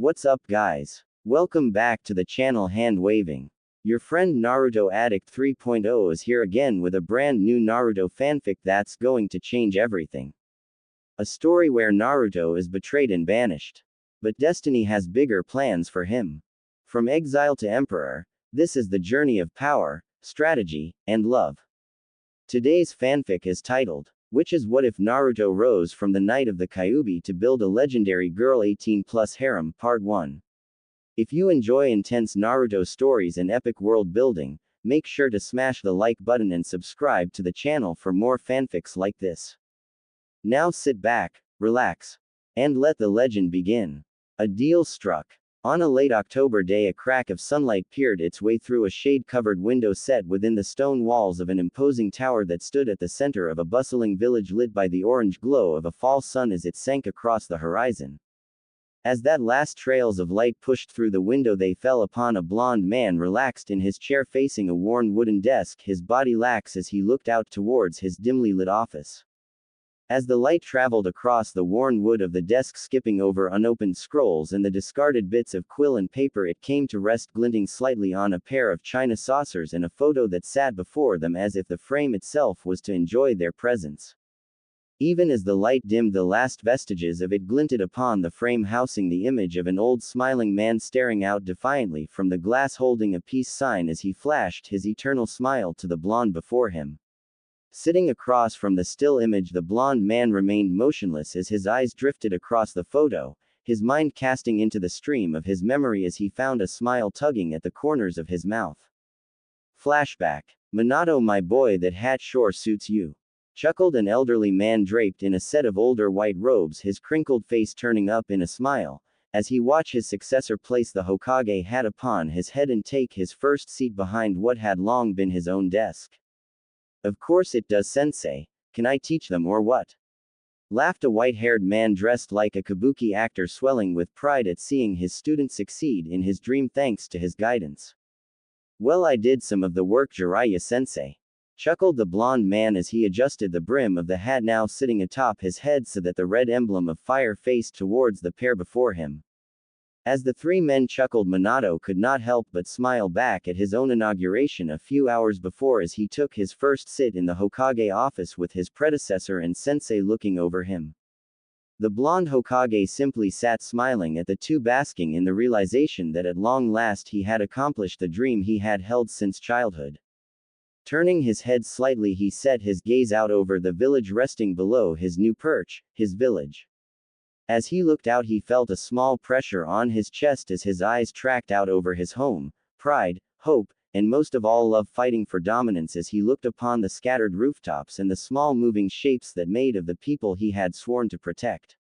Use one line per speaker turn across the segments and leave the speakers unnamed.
What's up guys? Welcome back to the channel Hand Waving. Your friend Naruto Addict 3.0 is here again with a brand new Naruto fanfic that's going to change everything. A story where Naruto is betrayed and banished. But destiny has bigger plans for him. From exile to emperor, this is the journey of power, strategy, and love. Today's fanfic is titled, Which is What If Naruto Rose from the Night of the Kyuubi to Build a Legendary Girl 18+ Harem Part 1. If you enjoy intense Naruto stories and epic world building, make sure to smash the like button and subscribe to the channel for more fanfics like this. Now sit back, relax, and let the legend begin. A deal struck. On a late October day, a crack of sunlight peered its way through a shade-covered window set within the stone walls of an imposing tower that stood at the center of a bustling village lit by the orange glow of a fall sun as it sank across the horizon. As that last trails of light pushed through the window, they fell upon a blond man relaxed in his chair facing a worn wooden desk, his body lax as he looked out towards his dimly lit office. As the light traveled across the worn wood of the desk, skipping over unopened scrolls and the discarded bits of quill and paper, it came to rest glinting slightly on a pair of china saucers and a photo that sat before them as if the frame itself was to enjoy their presence. Even as the light dimmed, the last vestiges of it glinted upon the frame housing the image of an old smiling man staring out defiantly from the glass, holding a peace sign as he flashed his eternal smile to the blonde before him. Sitting across from the still image, the blond man remained motionless as his eyes drifted across the photo, his mind casting into the stream of his memory as he found a smile tugging at the corners of his mouth. Flashback. Minato, my boy, that hat sure suits you. Chuckled an elderly man draped in a set of older white robes, his crinkled face turning up in a smile, as he watched his successor place the Hokage hat upon his head and take his first seat behind what had long been his own desk. Of course it does, sensei. Can I teach them or what? Laughed a white-haired man dressed like a kabuki actor, swelling with pride at seeing his student succeed in his dream thanks to his guidance. Well, I did some of the work, Jiraiya-sensei. Chuckled the blond man as he adjusted the brim of the hat now sitting atop his head so that the red emblem of fire faced towards the pair before him. As the three men chuckled, Minato could not help but smile back at his own inauguration a few hours before as he took his first sit in the Hokage office with his predecessor and sensei looking over him. The blonde Hokage simply sat smiling at the two, basking in the realization that at long last he had accomplished the dream he had held since childhood. Turning his head slightly, he set his gaze out over the village resting below his new perch, his village. As he looked out, he felt a small pressure on his chest as his eyes tracked out over his home, pride, hope, and most of all love, fighting for dominance as he looked upon the scattered rooftops and the small moving shapes that made of the people he had sworn to protect.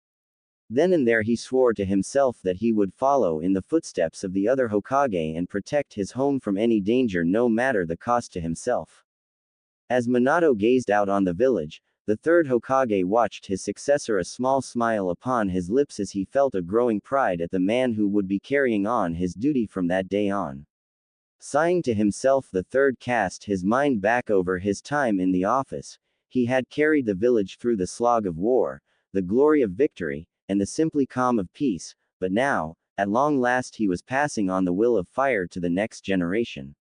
Then and there he swore to himself that he would follow in the footsteps of the other Hokage and protect his home from any danger, no matter the cost to himself. As Minato gazed out on the village, the third Hokage watched his successor, a small smile upon his lips as he felt a growing pride at the man who would be carrying on his duty from that day on. Sighing to himself, the third cast his mind back over his time in the office. He had carried the village through the slog of war, the glory of victory, and the simply calm of peace, but now, at long last, he was passing on the will of fire to the next generation.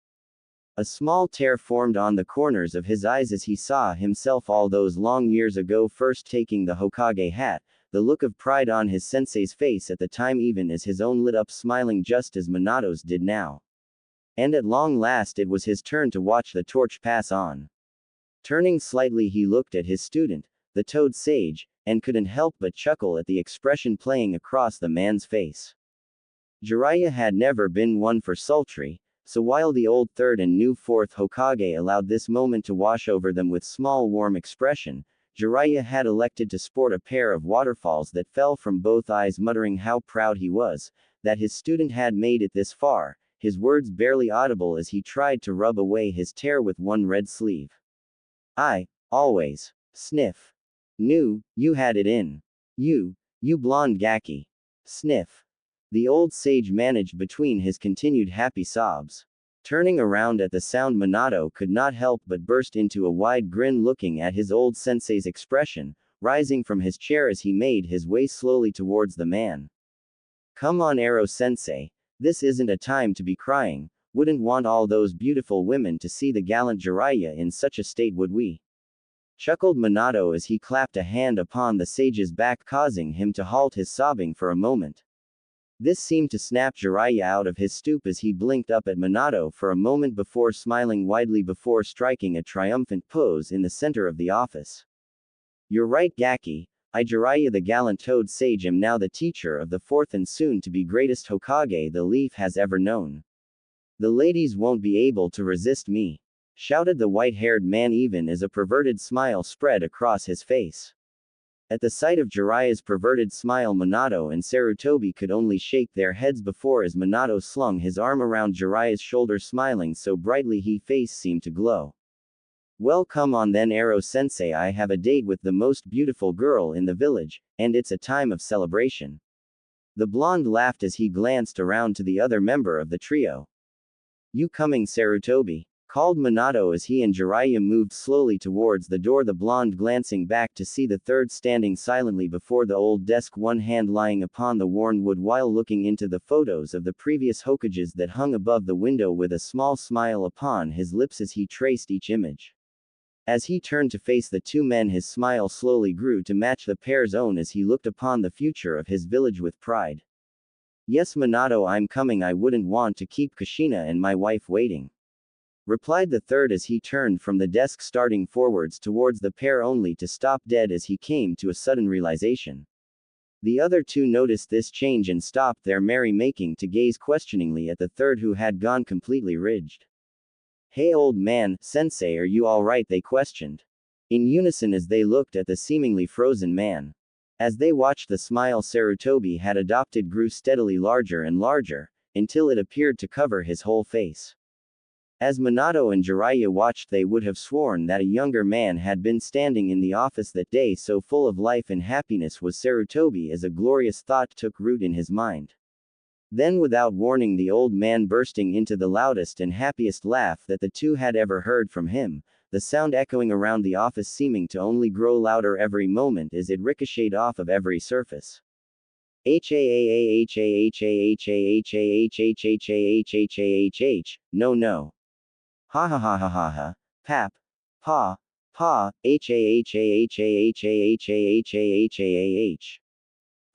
A small tear formed on the corners of his eyes as he saw himself all those long years ago first taking the Hokage hat, the look of pride on his sensei's face at the time, even as his own lit up, smiling just as Minato's did now. And at long last it was his turn to watch the torch pass on. Turning slightly, he looked at his student, the Toad Sage, and couldn't help but chuckle at the expression playing across the man's face. Jiraiya had never been one for sultry, so while the old third and new fourth Hokage allowed this moment to wash over them with small warm expression, Jiraiya had elected to sport a pair of waterfalls that fell from both eyes, muttering how proud he was that his student had made it this far, his words barely audible as he tried to rub away his tear with one red sleeve. I always sniff. Knew you had it in you, you blonde gaki. Sniff. The old sage managed between his continued happy sobs. Turning around at the sound, Minato could not help but burst into a wide grin looking at his old sensei's expression, rising from his chair as he made his way slowly towards the man. Come on, Aro-sensei. This isn't a time to be crying. Wouldn't want all those beautiful women to see the gallant Jiraiya in such a state, would we? Chuckled Minato as he clapped a hand upon the sage's back, causing him to halt his sobbing for a moment. This seemed to snap Jiraiya out of his stoop as he blinked up at Minato for a moment before smiling widely before striking a triumphant pose in the center of the office. You're right, Gaki. I, Jiraiya the gallant toad sage, am now the teacher of the fourth and soon-to-be greatest Hokage the Leaf has ever known. The ladies won't be able to resist me, shouted the white-haired man even as a perverted smile spread across his face. At the sight of Jiraiya's perverted smile, Minato and Sarutobi could only shake their heads before as Minato slung his arm around Jiraiya's shoulder, smiling so brightly his face seemed to glow. Well, come on then, Aro-sensei, I have a date with the most beautiful girl in the village, and it's a time of celebration. The blonde laughed as he glanced around to the other member of the trio. You coming, Sarutobi? Called Minato as he and Jiraiya moved slowly towards the door, the blonde glancing back to see the third standing silently before the old desk, one hand lying upon the worn wood while looking into the photos of the previous Hokages that hung above the window with a small smile upon his lips as he traced each image. As he turned to face the two men, his smile slowly grew to match the pair's own as he looked upon the future of his village with pride. Yes, Minato, I'm coming. I wouldn't want to keep Kushina and my wife waiting, replied the third as he turned from the desk, starting forwards towards the pair only to stop dead as he came to a sudden realization. The other two noticed this change and stopped their merry-making to gaze questioningly at the third, who had gone completely rigid. Hey old man, sensei, are you alright? They questioned in unison as they looked at the seemingly frozen man. As they watched, the smile Sarutobi had adopted grew steadily larger and larger, until it appeared to cover his whole face. As Minato and Jiraiya watched, they would have sworn that a younger man had been standing in the office that day, so full of life and happiness was Sarutobi as a glorious thought took root in his mind. Then, without warning, the old man bursting into the loudest and happiest laugh that the two had ever heard from him, the sound echoing around the office, seeming to only grow louder every moment as it ricocheted off of every surface. No, no. Ha ha ha ha ha ha. Pap. Pa. Pa.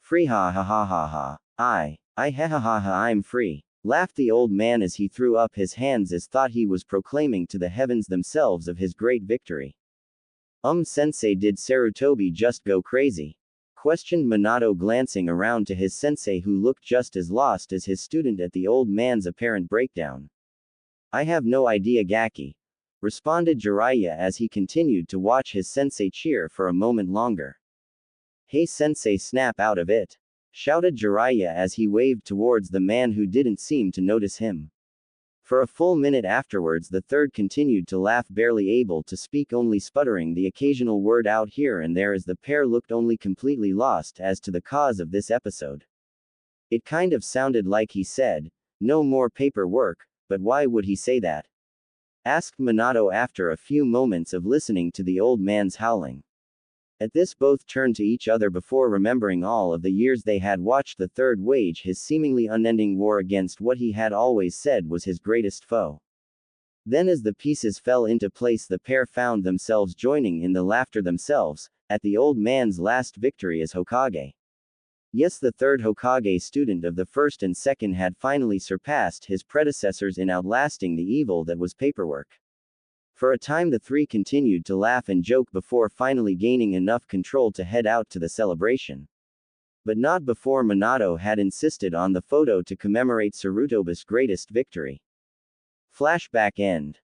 Free, ha ha ha ha ha. I ha ha ha ha, I'm free, laughed the old man as he threw up his hands as thought he was proclaiming to the heavens themselves of his great victory. Sensei, did Sarutobi just go crazy? Questioned Minato, glancing around to his sensei, who looked just as lost as his student at the old man's apparent breakdown. I have no idea, Gaki, responded Jiraiya as he continued to watch his sensei cheer for a moment longer. Hey sensei, snap out of it, shouted Jiraiya as he waved towards the man who didn't seem to notice him. For a full minute afterwards, the third continued to laugh, barely able to speak, only sputtering the occasional word out here and there as the pair looked only completely lost as to the cause of this episode. It kind of sounded like he said, "No more paperwork," but why would he say that? Asked Minato after a few moments of listening to the old man's howling. At this, both turned to each other before remembering all of the years they had watched the third wage his seemingly unending war against what he had always said was his greatest foe. Then, as the pieces fell into place, the pair found themselves joining in the laughter themselves, at the old man's last victory as Hokage. Yes, the third Hokage student of the first and second had finally surpassed his predecessors in outlasting the evil that was paperwork. For a time the three continued to laugh and joke before finally gaining enough control to head out to the celebration. But not before Minato had insisted on the photo to commemorate Sarutobi's greatest victory. Flashback end.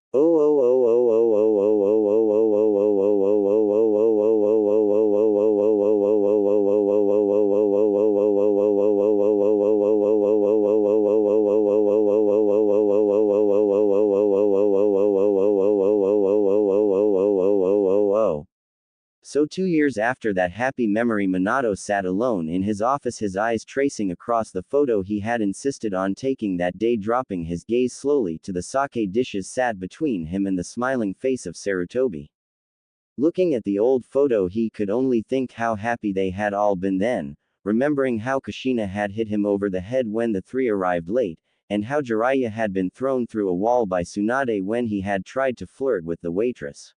So 2 years after that happy memory, Minato sat alone in his office, his eyes tracing across the photo he had insisted on taking that day, dropping his gaze slowly to the sake dishes sat between him and the smiling face of Sarutobi. Looking at the old photo, he could only think how happy they had all been then, remembering how Kushina had hit him over the head when the three arrived late, and how Jiraiya had been thrown through a wall by Tsunade when he had tried to flirt with the waitress.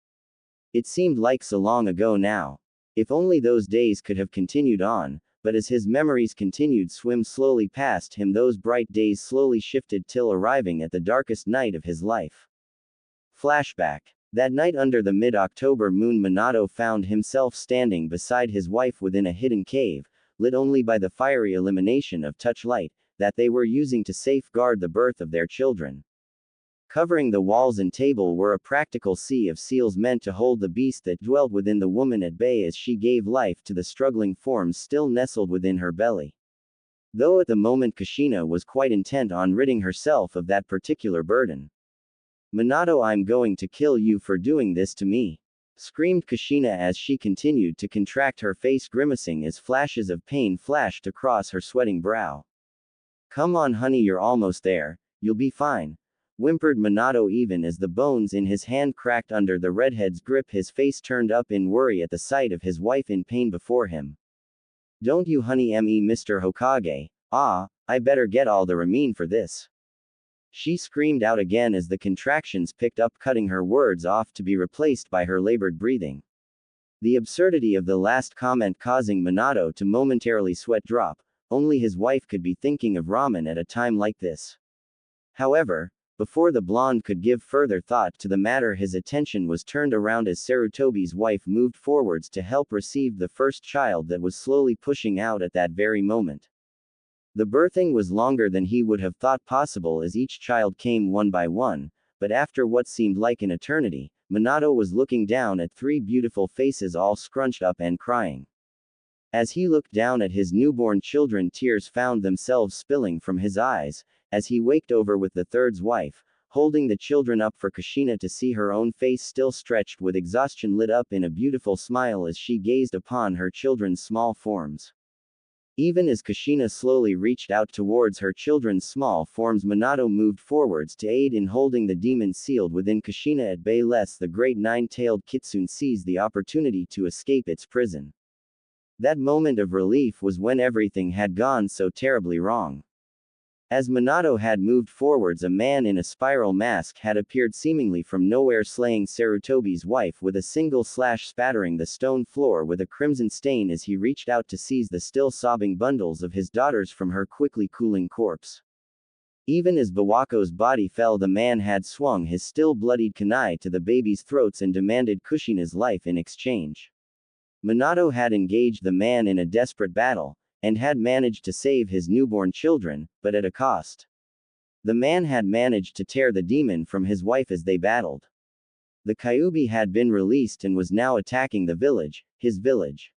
It seemed like so long ago now. If only those days could have continued on, but as his memories continued swim slowly past him, those bright days slowly shifted till arriving at the darkest night of his life. Flashback. That night under the mid-October moon, Minato found himself standing beside his wife within a hidden cave, lit only by the fiery illumination of touchlight that they were using to safeguard the birth of their children. Covering the walls and table were a practical sea of seals meant to hold the beast that dwelt within the woman at bay as she gave life to the struggling forms still nestled within her belly. Though at the moment Kushina was quite intent on ridding herself of that particular burden. "Minato, I'm going to kill you for doing this to me," screamed Kushina as she continued to contract her face, grimacing as flashes of pain flashed across her sweating brow. "Come on honey, you're almost there, you'll be fine," whimpered Minato even as the bones in his hand cracked under the redhead's grip, his face turned up in worry at the sight of his wife in pain before him. "Don't you honey me Mr. Hokage, I better get all the ramen for this," she screamed out again as the contractions picked up, cutting her words off to be replaced by her labored breathing. The absurdity of the last comment causing Minato to momentarily sweat drop. Only his wife could be thinking of ramen at a time like this. However, before the blonde could give further thought to the matter, his attention was turned around as Sarutobi's wife moved forwards to help receive the first child that was slowly pushing out at that very moment. The birthing was longer than he would have thought possible as each child came one by one, but after what seemed like an eternity, Minato was looking down at three beautiful faces all scrunched up and crying. As he looked down at his newborn children, tears found themselves spilling from his eyes, as he waked over with the third's wife, holding the children up for Kushina to see, her own face still stretched with exhaustion lit up in a beautiful smile as she gazed upon her children's small forms. Even as Kushina slowly reached out towards her children's small forms, Minato moved forwards to aid in holding the demon sealed within Kushina at bay, lest the great nine-tailed kitsune seize the opportunity to escape its prison. That moment of relief was when everything had gone so terribly wrong. As Minato had moved forwards, a man in a spiral mask had appeared seemingly from nowhere, slaying Sarutobi's wife with a single slash, spattering the stone floor with a crimson stain as he reached out to seize the still sobbing bundles of his daughters from her quickly cooling corpse. Even as Bawako's body fell, the man had swung his still bloodied kunai to the babies' throats and demanded Kushina's life in exchange. Minato had engaged the man in a desperate battle, and had managed to save his newborn children, but at a cost. The man had managed to tear the demon from his wife as they battled. The Kyuubi had been released and was now attacking the village, his village.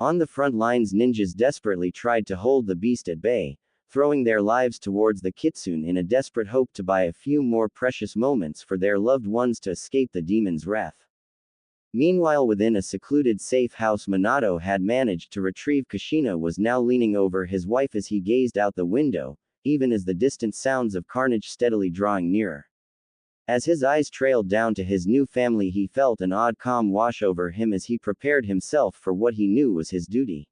On the front lines, ninjas desperately tried to hold the beast at bay, throwing their lives towards the kitsune in a desperate hope to buy a few more precious moments for their loved ones to escape the demon's wrath. Meanwhile, within a secluded safe house, Minato had managed to retrieve Kushina, was now leaning over his wife as he gazed out the window, even as the distant sounds of carnage steadily drawing nearer. As his eyes trailed down to his new family, he felt an odd calm wash over him as he prepared himself for what he knew was his duty.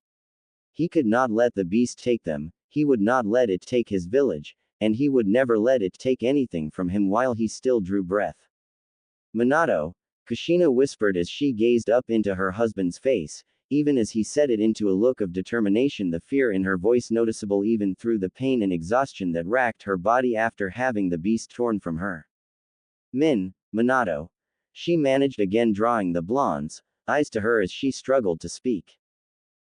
He could not let the beast take them, he would not let it take his village, and he would never let it take anything from him while he still drew breath. "Minato," Kushina whispered as she gazed up into her husband's face, even as he said it into a look of determination, the fear in her voice noticeable even through the pain and exhaustion that racked her body after having the beast torn from her. "Minato," she managed again, drawing the blonde's eyes to her as she struggled to speak.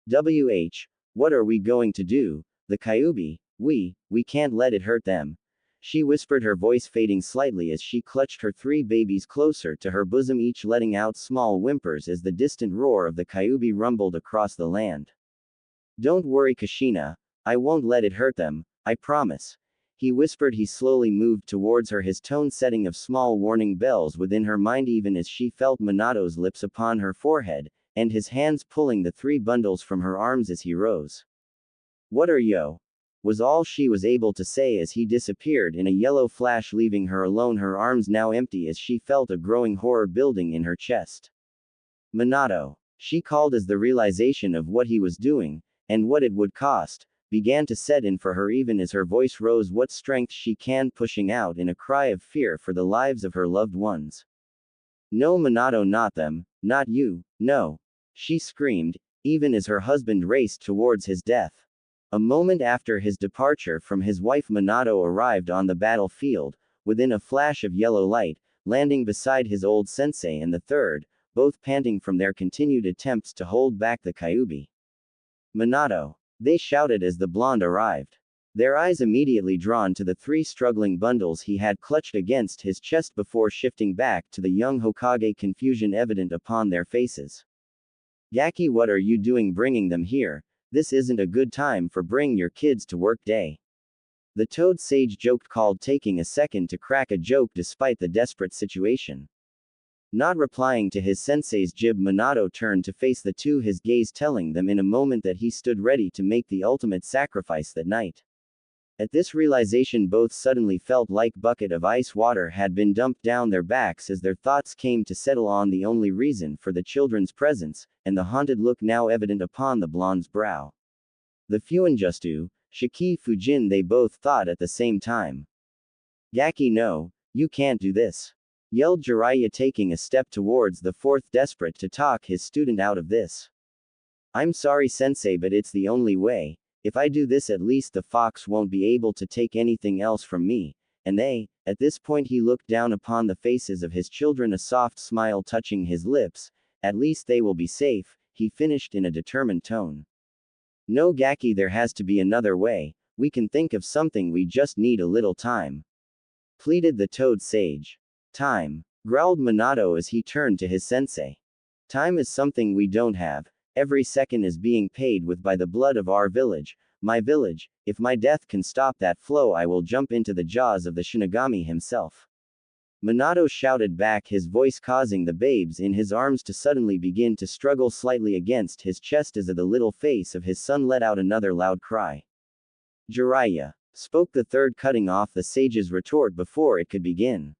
What are we going to do? The Kyuubi, we can't let it hurt them," she whispered, her voice fading slightly as she clutched her three babies closer to her bosom, each letting out small whimpers as the distant roar of the Kyuubi rumbled across the land. "Don't worry Kushina, I won't let it hurt them, I promise," he whispered. He slowly moved towards her, his tone setting of small warning bells within her mind, even as she felt Minato's lips upon her forehead, and his hands pulling the three bundles from her arms as he rose. "What are yo?" was all she was able to say as he disappeared in a yellow flash, leaving her alone, her arms now empty as she felt a growing horror building in her chest. "Minato," she called as the realization of what he was doing, and what it would cost, began to set in for her even as her voice rose what strength she can, pushing out in a cry of fear for the lives of her loved ones. No, Minato, not them, not you, no. She screamed, even as her husband raced towards his death. A moment after his departure from his wife, Minato arrived on the battlefield, within a flash of yellow light, landing beside his old sensei and the third, both panting from their continued attempts to hold back the Kyuubi. Minato! They shouted as the blonde arrived. Their eyes immediately drawn to the three struggling bundles he had clutched against his chest before shifting back to the young Hokage, confusion evident upon their faces. Gaki, what are you doing bringing them here? This isn't a good time for bring your kids to work day. The Toad Sage joked, called, taking a second to crack a joke despite the desperate situation. Not replying to his sensei's jib, Minato turned to face the two, his gaze telling them in a moment that he stood ready to make the ultimate sacrifice that night. At this realization, both suddenly felt like bucket of ice water had been dumped down their backs as their thoughts came to settle on the only reason for the children's presence, and the haunted look now evident upon the blonde's brow. The Fuinjustu, Shiki Fujin, they both thought at the same time. Gaki, no, you can't do this, yelled Jiraiya, taking a step towards the fourth, desperate to talk his student out of this. I'm sorry, sensei, but it's the only way. If I do this, at least the fox won't be able to take anything else from me. And they, at this point he looked down upon the faces of his children, a soft smile touching his lips. At least they will be safe, he finished in a determined tone. No, Gaki, there has to be another way. We can think of something, we just need a little time, pleaded the Toad Sage. Time, growled Minato as he turned to his sensei. Time is something we don't have. Every second is being paid with by the blood of our village, my village. If my death can stop that flow, I will jump into the jaws of the Shinigami himself. Minato shouted back, his voice causing the babes in his arms to suddenly begin to struggle slightly against his chest as the little face of his son let out another loud cry. Jiraiya, spoke the third, cutting off the sage's retort before it could begin.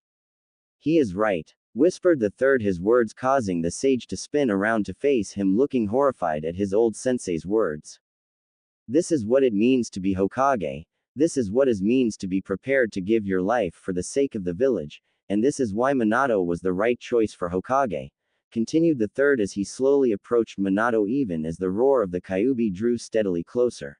He is right, whispered the third, his words causing the sage to spin around to face him, looking horrified at his old sensei's words. This is what it means to be Hokage. This is what it means to be prepared to give your life for the sake of the village, and this is why Minato was the right choice for Hokage, continued the third as he slowly approached Minato even as the roar of the Kyuubi drew steadily closer.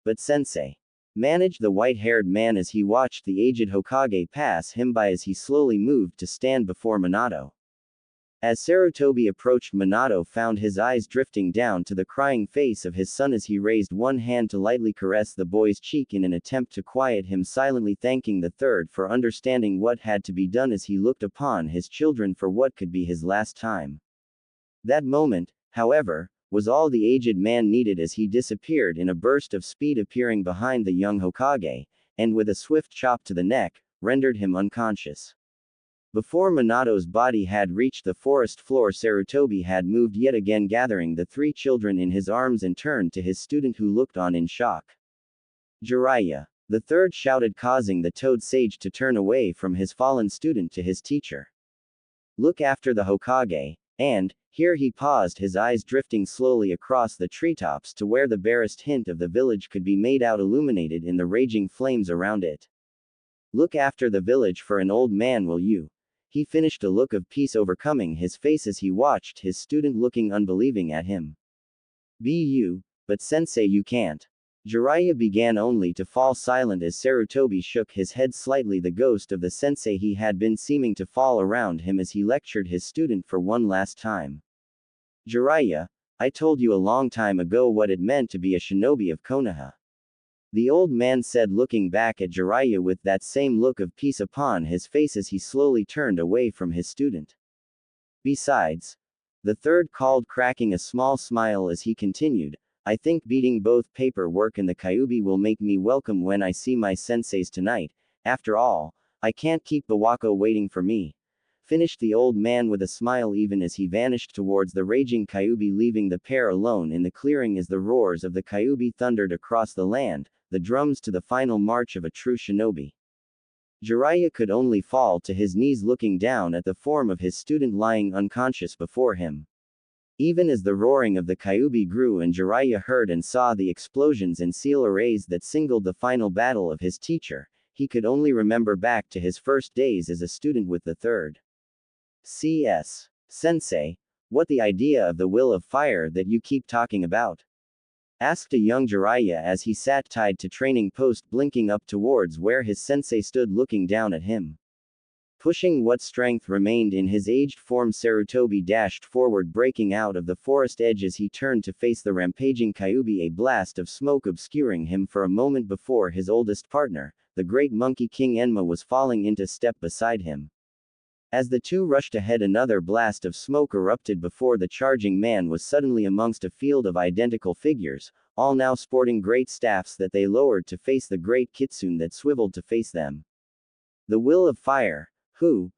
But sensei, managed the white-haired man as he watched the aged Hokage pass him by as he slowly moved to stand before Minato. As Sarutobi approached, Minato found his eyes drifting down to the crying face of his son as he raised one hand to lightly caress the boy's cheek in an attempt to quiet him, silently thanking the third for understanding what had to be done as he looked upon his children for what could be his last time. That moment, however, was all the aged man needed as he disappeared in a burst of speed, appearing behind the young Hokage, and with a swift chop to the neck, rendered him unconscious. Before Minato's body had reached the forest floor, Sarutobi had moved yet again, gathering the three children in his arms and turned to his student, who looked on in shock. Jiraiya, the third shouted, causing the Toad Sage to turn away from his fallen student to his teacher. Look after the Hokage, and, here he paused, his eyes drifting slowly across the treetops to where the barest hint of the village could be made out, illuminated in the raging flames around it. Look after the village for an old man, will you? He finished, a look of peace overcoming his face as he watched his student looking unbelieving at him. But sensei, you can't. Jiraiya began, only to fall silent as Sarutobi shook his head slightly, the ghost of the sensei he had been seeming to fall around him as he lectured his student for one last time. Jiraiya, I told you a long time ago what it meant to be a shinobi of Konoha. The old man said, looking back at Jiraiya with that same look of peace upon his face as he slowly turned away from his student. Besides, the third called, cracking a small smile as he continued, I think beating both paperwork and the Kyuubi will make me welcome when I see my senseis tonight. After all, I can't keep Bawako waiting for me. Finished the old man with a smile even as he vanished towards the raging Kyuubi, leaving the pair alone in the clearing as the roars of the Kyuubi thundered across the land, the drums to the final march of a true shinobi. Jiraiya could only fall to his knees, looking down at the form of his student lying unconscious before him. Even as the roaring of the Kyuubi grew and Jiraiya heard and saw the explosions and seal arrays that signaled the final battle of his teacher, he could only remember back to his first days as a student with the third. CS. Sensei, what the idea of the will of fire that you keep talking about? Asked a young Jiraiya as he sat tied to training post blinking up towards where his sensei stood looking down at him. Pushing what strength remained in his aged form, Sarutobi dashed forward, breaking out of the forest edge as he turned to face the rampaging Kyuubi, a blast of smoke obscuring him for a moment before his oldest partner, the great Monkey King Enma, was falling into step beside him. As the two rushed ahead, another blast of smoke erupted before the charging man was suddenly amongst a field of identical figures, all now sporting great staffs that they lowered to face the great kitsune that swiveled to face them. The will of fire.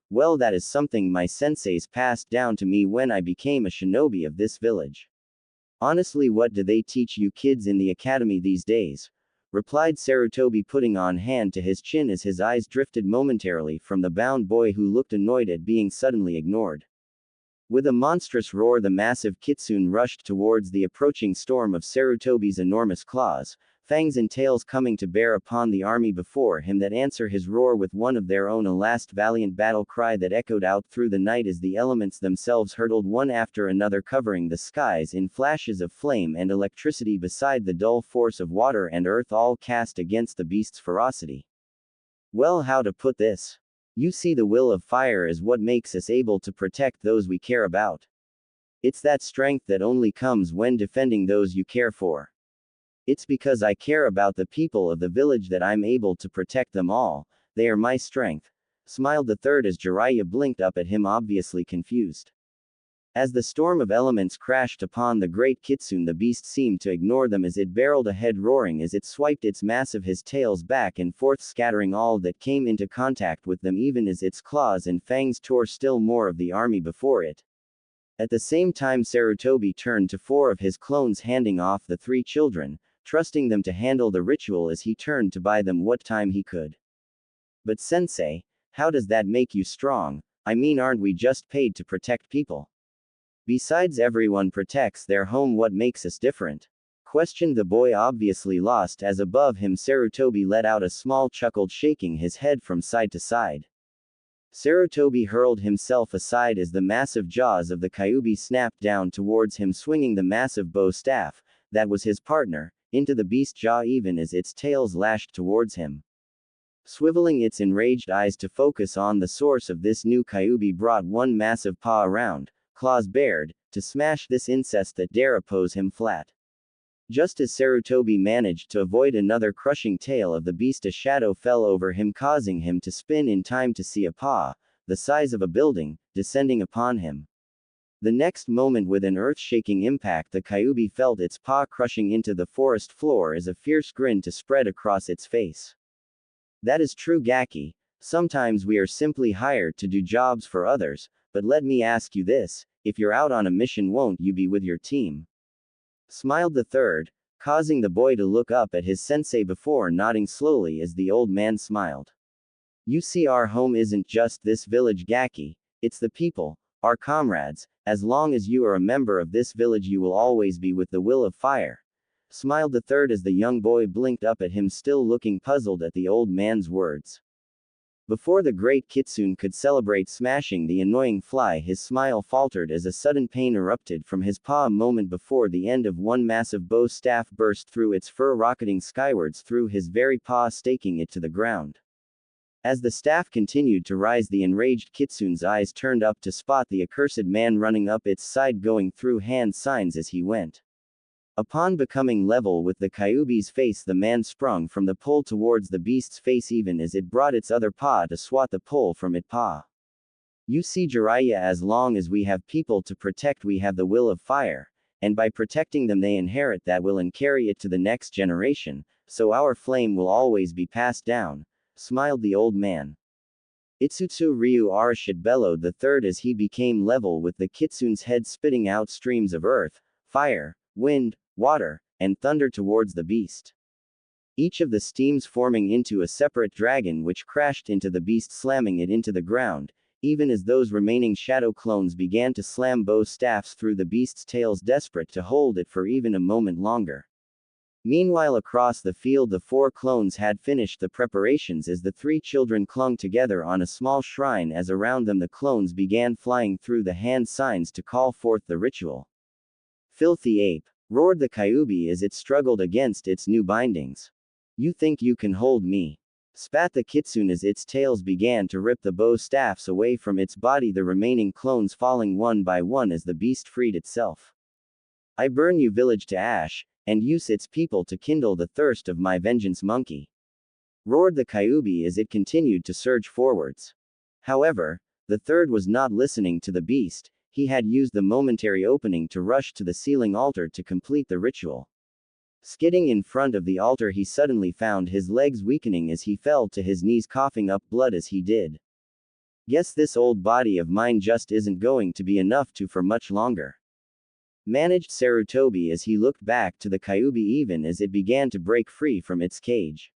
Well, that is something my senseis passed down to me when I became a shinobi of this village. Honestly, what do they teach you kids in the academy these days? Replied Sarutobi, putting on hand to his chin as his eyes drifted momentarily from the bound boy, who looked annoyed at being suddenly ignored. With a monstrous roar, the massive kitsune rushed towards the approaching storm of Sarutobi's enormous claws, fangs and tails coming to bear upon the army before him that answer his roar with one of their own, a last valiant battle cry that echoed out through the night as the elements themselves hurtled one after another, covering the skies in flashes of flame and electricity beside the dull force of water and earth, all cast against the beast's ferocity. Well, how to put this? You see, the will of fire is what makes us able to protect those we care about. It's that strength that only comes when defending those you care for. It's because I care about the people of the village that I'm able to protect them all. They are my strength. Smiled the third as Jiraiya blinked up at him, obviously confused. As the storm of elements crashed upon the great kitsune, the beast seemed to ignore them as it barreled ahead, roaring as it swiped its massive tails back and forth, scattering all that came into contact with them, even as its claws and fangs tore still more of the army before it. At the same time, Sarutobi turned to four of his clones, handing off the three children, trusting them to handle the ritual as he turned to buy them what time he could. But sensei, how does that make you strong? I mean, aren't we just paid to protect people? Besides, everyone protects their home. What makes us different? Questioned the boy, obviously lost, as above him Sarutobi let out a small chuckle, shaking his head from side to side. Sarutobi hurled himself aside as the massive jaws of the Kyuubi snapped down towards him, swinging the massive bow staff, that was his partner, into the beast's jaw even as its tails lashed towards him. Swiveling its enraged eyes to focus on the source of this new Kyuubi brought one massive paw around, claws bared, to smash this incest that dare oppose him flat. Just as Sarutobi managed to avoid another crushing tail of the beast, a shadow fell over him, causing him to spin in time to see a paw, the size of a building, descending upon him. The next moment, with an earth-shaking impact, the Kyuubi felt its paw crushing into the forest floor as a fierce grin to spread across its face. That is true, Gaki. Sometimes we are simply hired to do jobs for others, but let me ask you this, if you're out on a mission, won't you be with your team? Smiled the third, causing the boy to look up at his sensei before nodding slowly as the old man smiled. You see, our home isn't just this village, Gaki, it's the people, our comrades. As long as you are a member of this village, you will always be with the will of fire. Smiled the third as the young boy blinked up at him, still looking puzzled at the old man's words. Before the great kitsune could celebrate smashing the annoying fly, his smile faltered as a sudden pain erupted from his paw. A moment before, the end of one massive bow staff burst through its fur, rocketing skywards through his very paw, staking it to the ground. As the staff continued to rise, the enraged kitsune's eyes turned up to spot the accursed man running up its side, going through hand signs as he went. Upon becoming level with the Kyuubi's face, the man sprung from the pole towards the beast's face, even as it brought its other paw to swat the pole from its paw. You see, Jiraiya, as long as we have people to protect, we have the will of fire, and by protecting them they inherit that will and carry it to the next generation, so our flame will always be passed down. Smiled the old man. Itsutsu Ryu Arashid bellowed the third as he became level with the kitsune's head, spitting out streams of earth, fire, wind, water, and thunder towards the beast. Each of the steams forming into a separate dragon which crashed into the beast, slamming it into the ground, even as those remaining shadow clones began to slam bow staffs through the beast's tails, desperate to hold it for even a moment longer. Meanwhile, across the field, the 4 clones had finished the preparations as the 3 children clung together on a small shrine, as around them the clones began flying through the hand signs to call forth the ritual. "Filthy ape!" roared the Kyuubi as it struggled against its new bindings. "You think you can hold me?" spat the kitsune as its tails began to rip the bow staffs away from its body, the remaining clones falling one by one as the beast freed itself. "I burn you village to ash, and use its people to kindle the thirst of my vengeance, monkey!" roared the Kyuubi as it continued to surge forwards. However, the third was not listening to the beast. He had used the momentary opening to rush to the ceiling altar to complete the ritual. Skidding in front of the altar, he suddenly found his legs weakening as he fell to his knees, coughing up blood as he did. "Guess this old body of mine just isn't going to be enough for much longer," managed Sarutobi as he looked back to the Kyuubi even as it began to break free from its cage.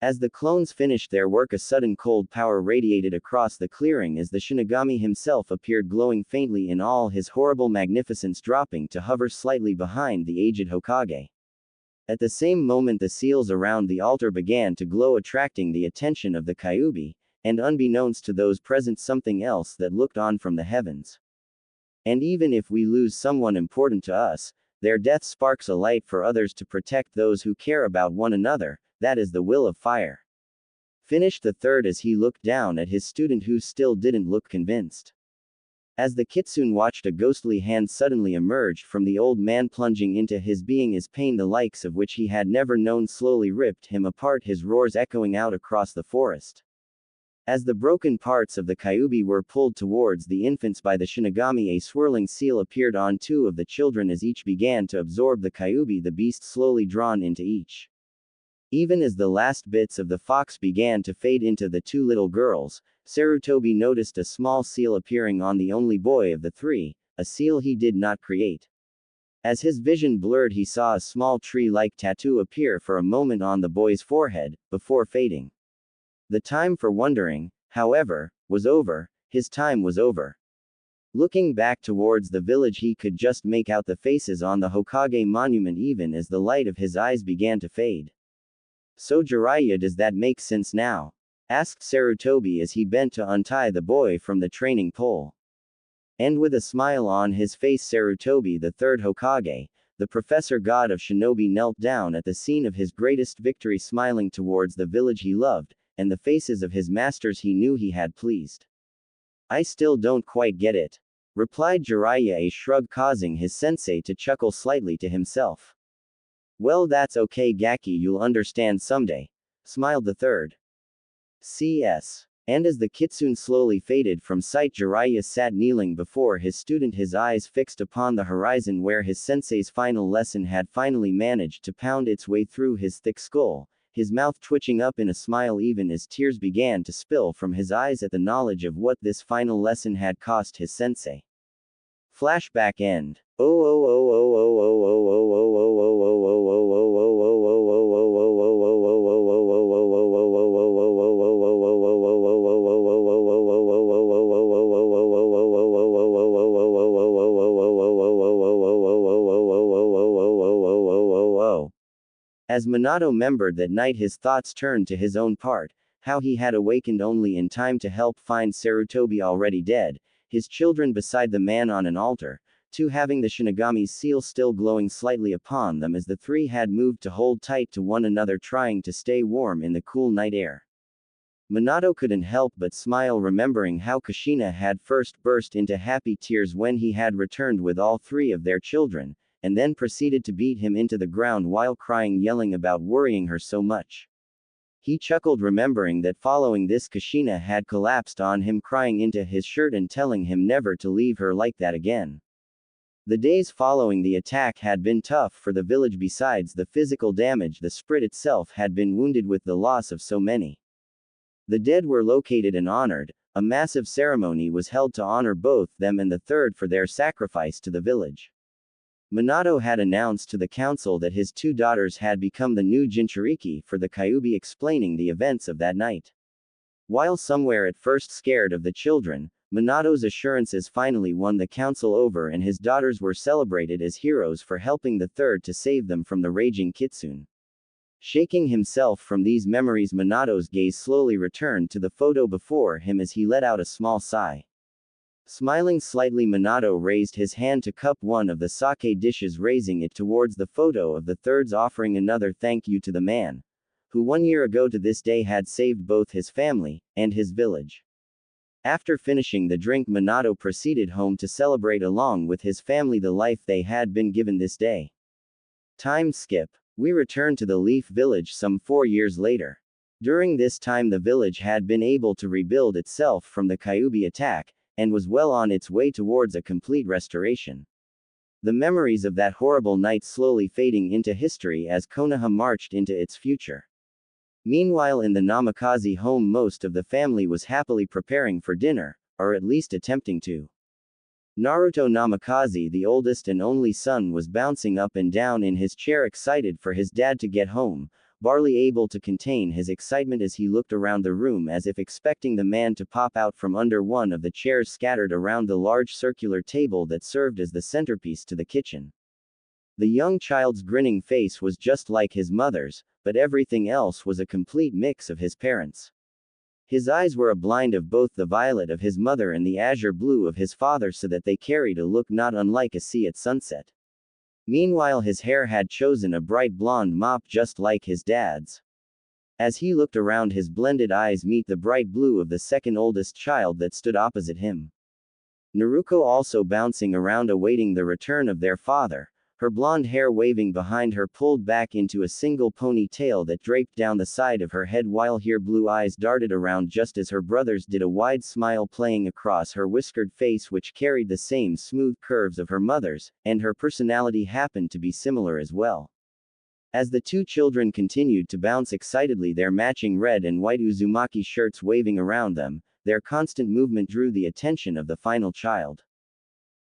As the clones finished their work, a sudden cold power radiated across the clearing as the Shinigami himself appeared, glowing faintly in all his horrible magnificence, dropping to hover slightly behind the aged Hokage. At the same moment, the seals around the altar began to glow, attracting the attention of the Kyuubi, and unbeknownst to those present, something else that looked on from the heavens. "And even if we lose someone important to us, their death sparks a light for others to protect those who care about one another. That is the will of fire," finished the third as he looked down at his student, who still didn't look convinced. As the kitsune watched, a ghostly hand suddenly emerged from the old man, plunging into his being as pain the likes of which he had never known slowly ripped him apart, his roars echoing out across the forest. As the broken parts of the Kyuubi were pulled towards the infants by the Shinigami, a swirling seal appeared on 2 of the children as each began to absorb the Kyuubi, the beast slowly drawn into each. Even as the last bits of the fox began to fade into the 2 little girls, Sarutobi noticed a small seal appearing on the only boy of the 3, a seal he did not create. As his vision blurred, he saw a small tree-like tattoo appear for a moment on the boy's forehead, before fading. The time for wondering, however, was over. His time was over. Looking back towards the village, he could just make out the faces on the Hokage monument even as the light of his eyes began to fade. "So Jiraiya, does that make sense now?" asked Sarutobi as he bent to untie the boy from the training pole. And with a smile on his face, Sarutobi, the 3rd Hokage, the professor god of shinobi, knelt down at the scene of his greatest victory, smiling towards the village he loved, and the faces of his masters he knew he had pleased. "I still don't quite get it," replied Jiraiya, a shrug causing his sensei to chuckle slightly to himself. "Well, that's okay, Gaki, you'll understand someday," smiled the third. CS. And as the kitsune slowly faded from sight, Jiraiya sat kneeling before his student, his eyes fixed upon the horizon where his sensei's final lesson had finally managed to pound its way through his thick skull, his mouth twitching up in a smile even as tears began to spill from his eyes at the knowledge of what this final lesson had cost his sensei. Flashback end. As Minato remembered that night, his thoughts turned to his own part, how he had awakened only in time to help find Sarutobi already dead, his children beside the man on an altar, 2 having the Shinigami's seal still glowing slightly upon them as the 3 had moved to hold tight to one another, trying to stay warm in the cool night air. Minato couldn't help but smile, remembering how Kushina had first burst into happy tears when he had returned with all 3 of their children, and then proceeded to beat him into the ground while crying, yelling about worrying her so much. He chuckled, remembering that following this Kushina had collapsed on him, crying into his shirt and telling him never to leave her like that again. The days following the attack had been tough for the village. Besides the physical damage, the Spirit itself had been wounded with the loss of so many. The dead were located and honored. A massive ceremony was held to honor both them and the third for their sacrifice to the village. Minato had announced to the council that his 2 daughters had become the new Jinchuriki for the Kyuubi, explaining the events of that night. While somewhere at first scared of the children, Minato's assurances finally won the council over and his daughters were celebrated as heroes for helping the third to save them from the raging kitsune. Shaking himself from these memories, Minato's gaze slowly returned to the photo before him as he let out a small sigh. Smiling slightly, Minato raised his hand to cup one of the sake dishes, raising it towards the photo of the thirds, offering another thank you to the man, who 1 year ago to this day had saved both his family and his village. After finishing the drink, Minato proceeded home to celebrate along with his family the life they had been given this day. Time skip. We return to the Leaf Village some 4 years later. During this time, the village had been able to rebuild itself from the Kyuubi attack, and was well on its way towards a complete restoration. The memories of that horrible night slowly fading into history as Konoha marched into its future. Meanwhile, in the Namikaze home, most of the family was happily preparing for dinner, or at least attempting to. Naruto Namikaze, the oldest and only son, was bouncing up and down in his chair, excited for his dad to get home, barely able to contain his excitement as he looked around the room as if expecting the man to pop out from under one of the chairs scattered around the large circular table that served as the centerpiece to the kitchen. The young child's grinning face was just like his mother's, but everything else was a complete mix of his parents'. His eyes were a blind of both the violet of his mother and the azure blue of his father, so that they carried a look not unlike a sea at sunset. Meanwhile, his hair had chosen a bright blonde mop just like his dad's. As he looked around, his blended eyes meet the bright blue of the second oldest child that stood opposite him. Naruto also bouncing around awaiting the return of their father, her blonde hair waving behind her pulled back into a single ponytail that draped down the side of her head, while her blue eyes darted around just as her brother's did, a wide smile playing across her whiskered face which carried the same smooth curves of her mother's, and her personality happened to be similar as well. As the two children continued to bounce excitedly, their matching red and white Uzumaki shirts waving around them, their constant movement drew the attention of the final child.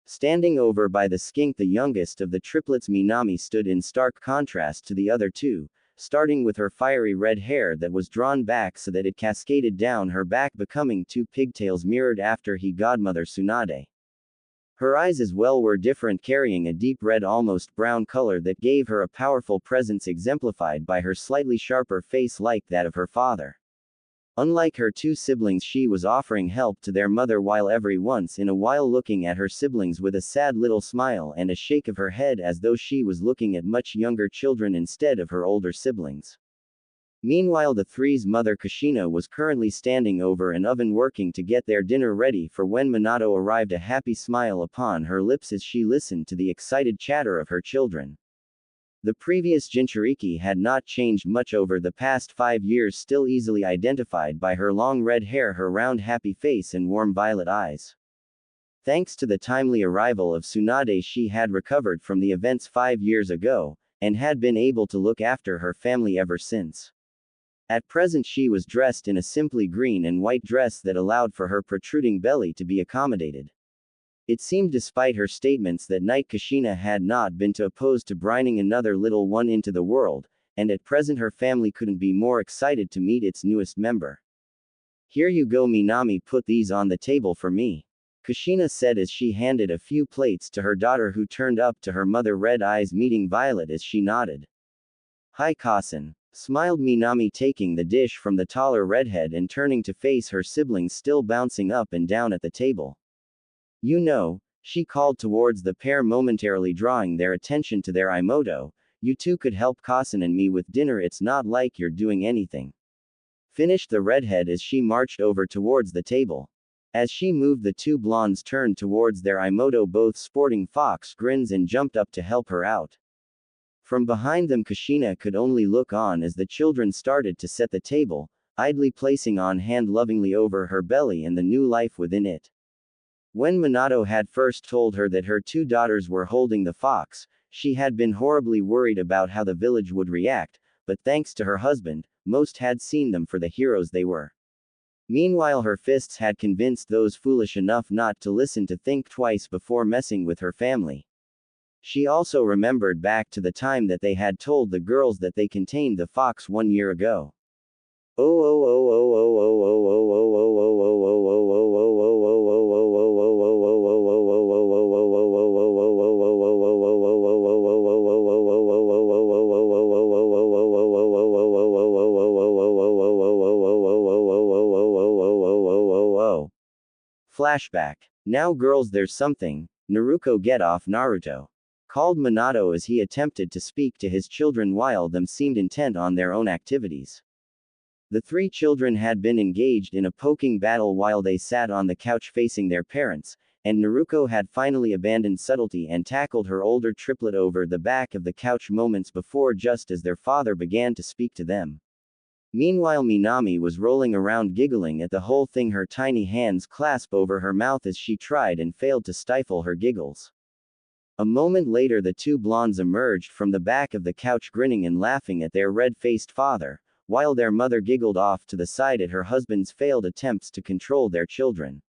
Standing over by the skink, the youngest of the triplets, Minami stood in stark contrast to the other two, starting with her fiery red hair that was drawn back so that it cascaded down her back, becoming two pigtails mirrored after her godmother Tsunade. Her eyes as well were different, carrying a deep red, almost brown color that gave her a powerful presence, exemplified by her slightly sharper face like that of her father. Unlike her two siblings, she was offering help to their mother, while every once in a while looking at her siblings with a sad little smile and a shake of her head as though she was looking at much younger children instead of her older siblings. Meanwhile, the three's mother Kushina was currently standing over an oven working to get their dinner ready for when Minato arrived, a happy smile upon her lips as she listened to the excited chatter of her children. The previous Jinchuriki had not changed much over the past 5 years, still easily identified by her long red hair, her round happy face and warm violet eyes. Thanks to the timely arrival of Tsunade, she had recovered from the events 5 years ago, and had been able to look after her family ever since. At present she was dressed in a simply green and white dress that allowed for her protruding belly to be accommodated. It seemed, despite her statements that night, Kushina had not been too opposed to bringing another little one into the world, and at present her family couldn't be more excited to meet its newest member. "Here you go, Minami, put these on the table for me," Kushina said as she handed a few plates to her daughter, who turned up to her mother, red eyes meeting violet as she nodded. "Hi, Kasen," smiled Minami, taking the dish from the taller redhead and turning to face her siblings still bouncing up and down at the table. "You know," she called towards the pair, momentarily drawing their attention to their imoto, "you two could help Kasen and me with dinner, it's not like you're doing anything," finished the redhead as she marched over towards the table. As she moved, the two blondes turned towards their imoto, both sporting fox grins, and jumped up to help her out. From behind them, Kushina could only look on as the children started to set the table, idly placing on hand lovingly over her belly and the new life within it. When Minato had first told her that her two daughters were holding the fox, she had been horribly worried about how the village would react, but thanks to her husband, most had seen them for the heroes they were. Meanwhile, her fists had convinced those foolish enough not to listen to think twice before messing with her family. She also remembered back to the time that they had told the girls that they contained the fox 1 year ago. Oh oh oh oh oh oh oh oh Flashback. Now girls, there's something. Naruto, get off Naruto, called Minato as he attempted to speak to his children while them seemed intent on their own activities. The three children had been engaged in a poking battle while they sat on the couch facing their parents, and Naruto had finally abandoned subtlety and tackled her older triplet over the back of the couch moments before, just as their father began to speak to them. Meanwhile, Minami was rolling around giggling at the whole thing, her tiny hands clasped over her mouth as she tried and failed to stifle her giggles. A moment later, the two blondes emerged from the back of the couch grinning and laughing at their red-faced father, while their mother giggled off to the side at her husband's failed attempts to control their children.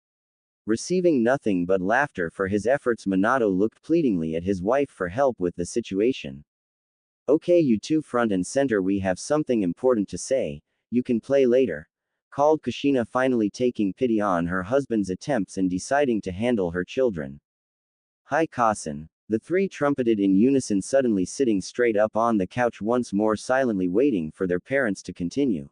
Receiving nothing but laughter for his efforts, Minato looked pleadingly at his wife for help with the situation. Okay, you two, front and center, we have something important to say. You can play later, called Kushina, finally taking pity on her husband's attempts and deciding to handle her children. Hi Kasen. The three trumpeted in unison, suddenly sitting straight up on the couch once more, silently waiting for their parents to continue.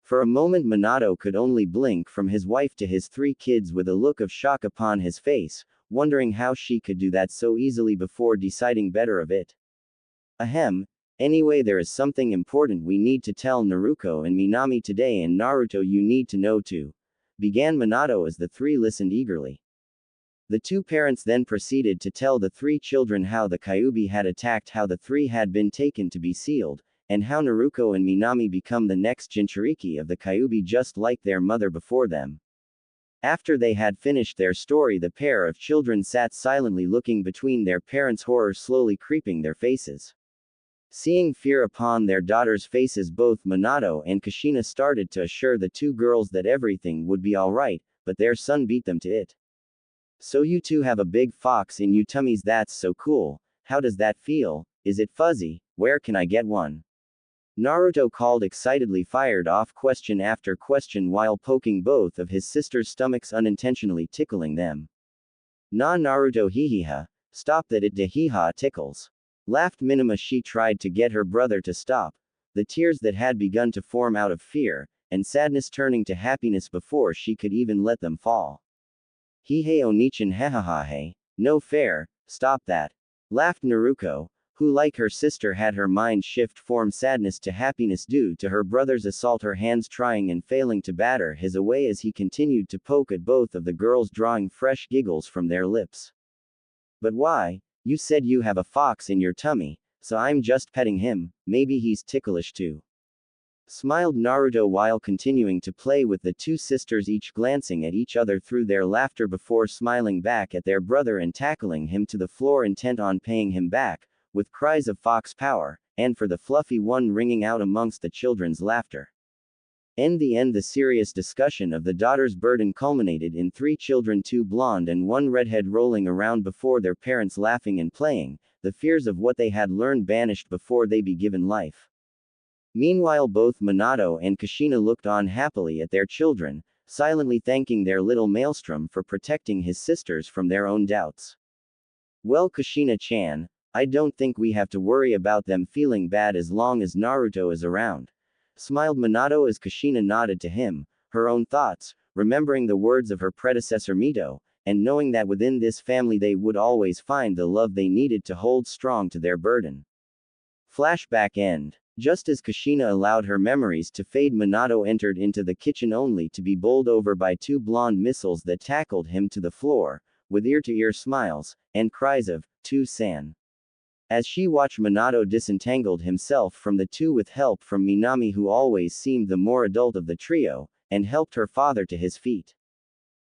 For a moment, Minato could only blink from his wife to his three kids with a look of shock upon his face, wondering how she could do that so easily before deciding better of it. Ahem. Anyway, there is something important we need to tell Naruto and Minami today, and Naruto, you need to know too, began Minato as the three listened eagerly. The two parents then proceeded to tell the three children how the Kyuubi had attacked, how the three had been taken to be sealed, and how Naruto and Minami become the next Jinchuriki of the Kyuubi just like their mother before them. After they had finished their story, the pair of children sat silently looking between their parents', horror slowly creeping their faces. Seeing fear upon their daughters' faces, both Minato and Kushina started to assure the two girls that everything would be alright, but their son beat them to it. So you two have a big fox in you tummies, that's so cool. How does that feel? Is it fuzzy? Where can I get one? Naruto called excitedly, fired off question after question while poking both of his sisters' stomachs, unintentionally tickling them. Nah Naruto, hihiha. Stop that, it dehiha tickles, laughed Minima. She tried to get her brother to stop, the tears that had begun to form out of fear and sadness turning to happiness before she could even let them fall. Hihei onichan, hehahahe. No fair, stop that, laughed Naruto, who like her sister had her mind shift from sadness to happiness due to her brother's assault, her hands trying and failing to batter his away as he continued to poke at both of the girls, drawing fresh giggles from their lips. But why? You said you have a fox in your tummy, so I'm just petting him, maybe he's ticklish too, smiled Naruto while continuing to play with the two sisters, each glancing at each other through their laughter before smiling back at their brother and tackling him to the floor, intent on paying him back, with cries of fox power, and for the fluffy one ringing out amongst the children's laughter. In the end, the serious discussion of the daughter's burden culminated in three children, two blonde and one redhead, rolling around before their parents laughing and playing, the fears of what they had learned banished before they be given life. Meanwhile, both Minato and Kushina looked on happily at their children, silently thanking their little maelstrom for protecting his sisters from their own doubts. Well, Kushina-chan, I don't think we have to worry about them feeling bad as long as Naruto is around, smiled Minato as Kushina nodded to him, her own thoughts, remembering the words of her predecessor Mito, and knowing that within this family they would always find the love they needed to hold strong to their burden. Flashback end. Just as Kushina allowed her memories to fade, Minato entered into the kitchen only to be bowled over by two blonde missiles that tackled him to the floor, with ear-to-ear smiles, and cries of, "To-san." As she watched Minato disentangled himself from the two with help from Minami, who always seemed the more adult of the trio, and helped her father to his feet.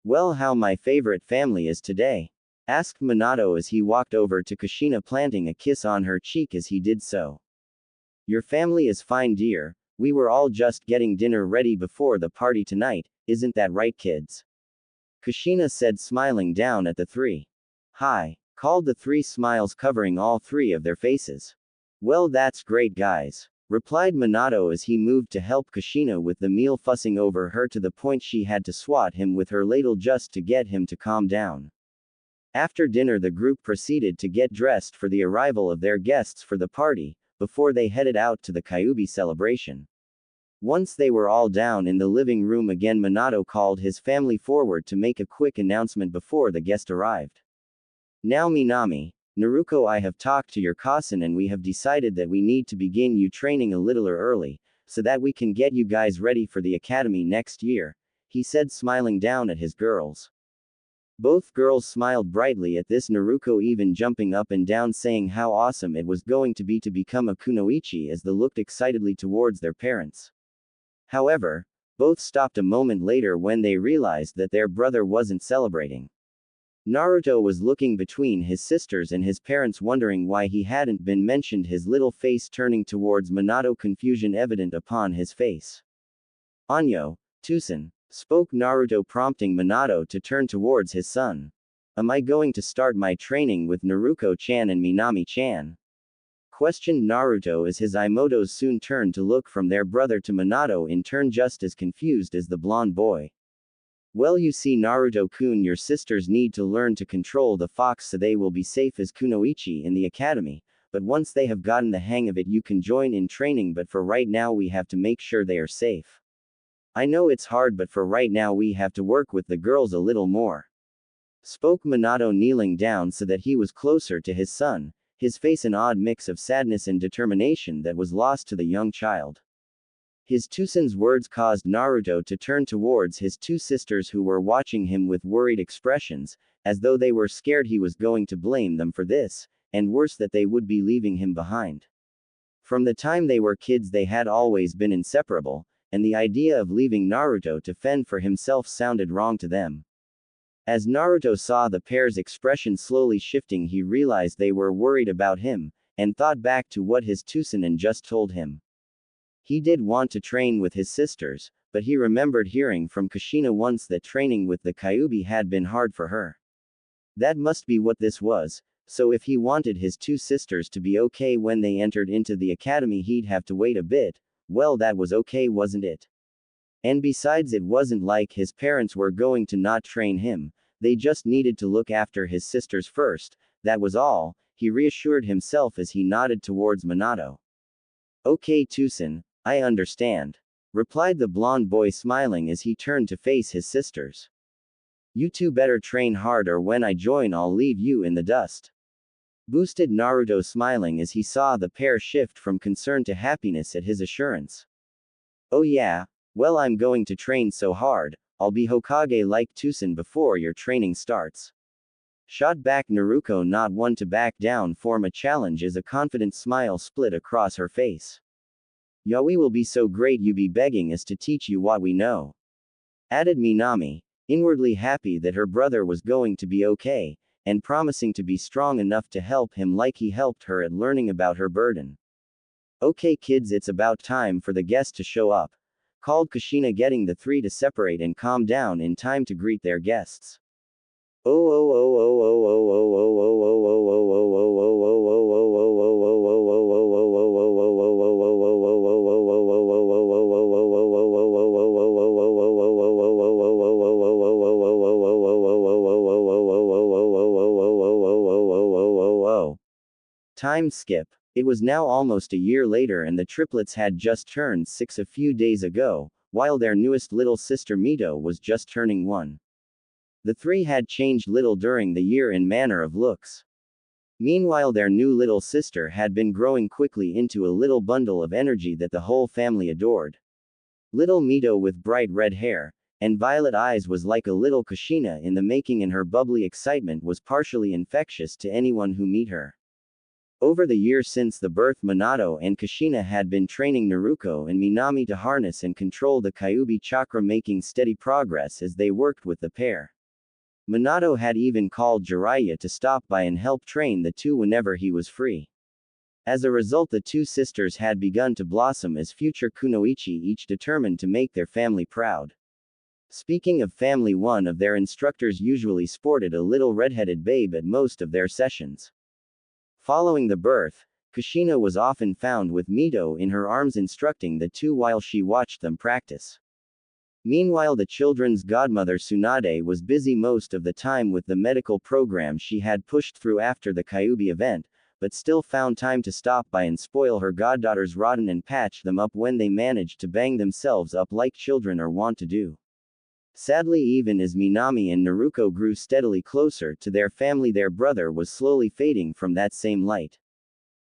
Well, how my favorite family is today? Asked Minato as he walked over to Kushina, planting a kiss on her cheek as he did so. Your family is fine, dear. We were all just getting dinner ready before the party tonight, isn't that right, kids? Kushina said, smiling down at the three. Hi, called the three, smiles covering all three of their faces. Well, that's great, guys, replied Minato as he moved to help Kushina with the meal, fussing over her to the point she had to swat him with her ladle just to get him to calm down. After dinner, the group proceeded to get dressed for the arrival of their guests for the party, before they headed out to the Kyuubi celebration. Once they were all down in the living room again, Minato called his family forward to make a quick announcement before the guest arrived. Now Minami, Naruto, I have talked to your cousin and we have decided that we need to begin you training a little early, so that we can get you guys ready for the academy next year, he said, smiling down at his girls. Both girls smiled brightly at this, Naruto even jumping up and down saying how awesome it was going to be to become a kunoichi as they looked excitedly towards their parents. However, both stopped a moment later when they realized that their brother wasn't celebrating. Naruto was looking between his sisters and his parents, wondering why he hadn't been mentioned, his little face turning towards Minato, confusion evident upon his face. Anyo, Tusen, spoke Naruto, prompting Minato to turn towards his son. Am I going to start my training with Naruko-chan and Minami-chan? Questioned Naruto as his Imotos soon turned to look from their brother to Minato, in turn just as confused as the blonde boy. Well, you see, Naruto-kun, your sisters need to learn to control the fox so they will be safe as kunoichi in the academy, but once they have gotten the hang of it you can join in training, but for right now we have to make sure they are safe. I know it's hard, but for right now we have to work with the girls a little more. Spoke Minato, kneeling down so that he was closer to his son, his face an odd mix of sadness and determination that was lost to the young child. His Tusen's words caused Naruto to turn towards his two sisters, who were watching him with worried expressions, as though they were scared he was going to blame them for this, and worse, that they would be leaving him behind. From the time they were kids they had always been inseparable, and the idea of leaving Naruto to fend for himself sounded wrong to them. As Naruto saw the pair's expression slowly shifting, he realized they were worried about him, and thought back to what his Tusen just told him. He did want to train with his sisters, but he remembered hearing from Kushina once that training with the Kyuubi had been hard for her. That must be what this was, so if he wanted his two sisters to be okay when they entered into the academy he'd have to wait a bit. Well, that was okay, wasn't it? And besides, it wasn't like his parents were going to not train him, they just needed to look after his sisters first, that was all, he reassured himself as he nodded towards Minato. Okay, Tusen, I understand, replied the blonde boy, smiling as he turned to face his sisters. You two better train hard, or when I join I'll leave you in the dust. Boosted Naruto, smiling as he saw the pair shift from concern to happiness at his assurance. Oh yeah, well, I'm going to train so hard, I'll be Hokage like Tusen before your training starts. Shot back Naruto, not one to back down from a challenge, as a confident smile split across her face. Yeah, we will be so great you be begging us to teach you what we know. Added Minami, inwardly happy that her brother was going to be okay, and promising to be strong enough to help him like he helped her at learning about her burden. Okay kids, it's about time for the guest to show up, called Kushina, getting the three to separate and calm down in time to greet their guests. Time skip. It was now almost a year later and the triplets had just turned 6 a few days ago, while their newest little sister Mito was just turning 1. The three had changed little during the year in manner of looks. Meanwhile, their new little sister had been growing quickly into a little bundle of energy that the whole family adored. Little Mito, with bright red hair and violet eyes, was like a little Kushina in the making, and her bubbly excitement was partially infectious to anyone who met her. Over the years since the birth, Minato and Kushina had been training Naruto and Minami to harness and control the Kyuubi chakra, making steady progress as they worked with the pair. Minato had even called Jiraiya to stop by and help train the two whenever he was free. As a result, the two sisters had begun to blossom as future kunoichi, each determined to make their family proud. Speaking of family, one of their instructors usually sported a little redheaded babe at most of their sessions. Following the birth, Kushina was often found with Mito in her arms, instructing the two while she watched them practice. Meanwhile, the children's godmother Tsunade was busy most of the time with the medical program she had pushed through after the Kyuubi event, but still found time to stop by and spoil her goddaughters rotten and patch them up when they managed to bang themselves up like children are wont to do. Sadly, even as Minami and Naruto grew steadily closer to their family, their brother was slowly fading from that same light.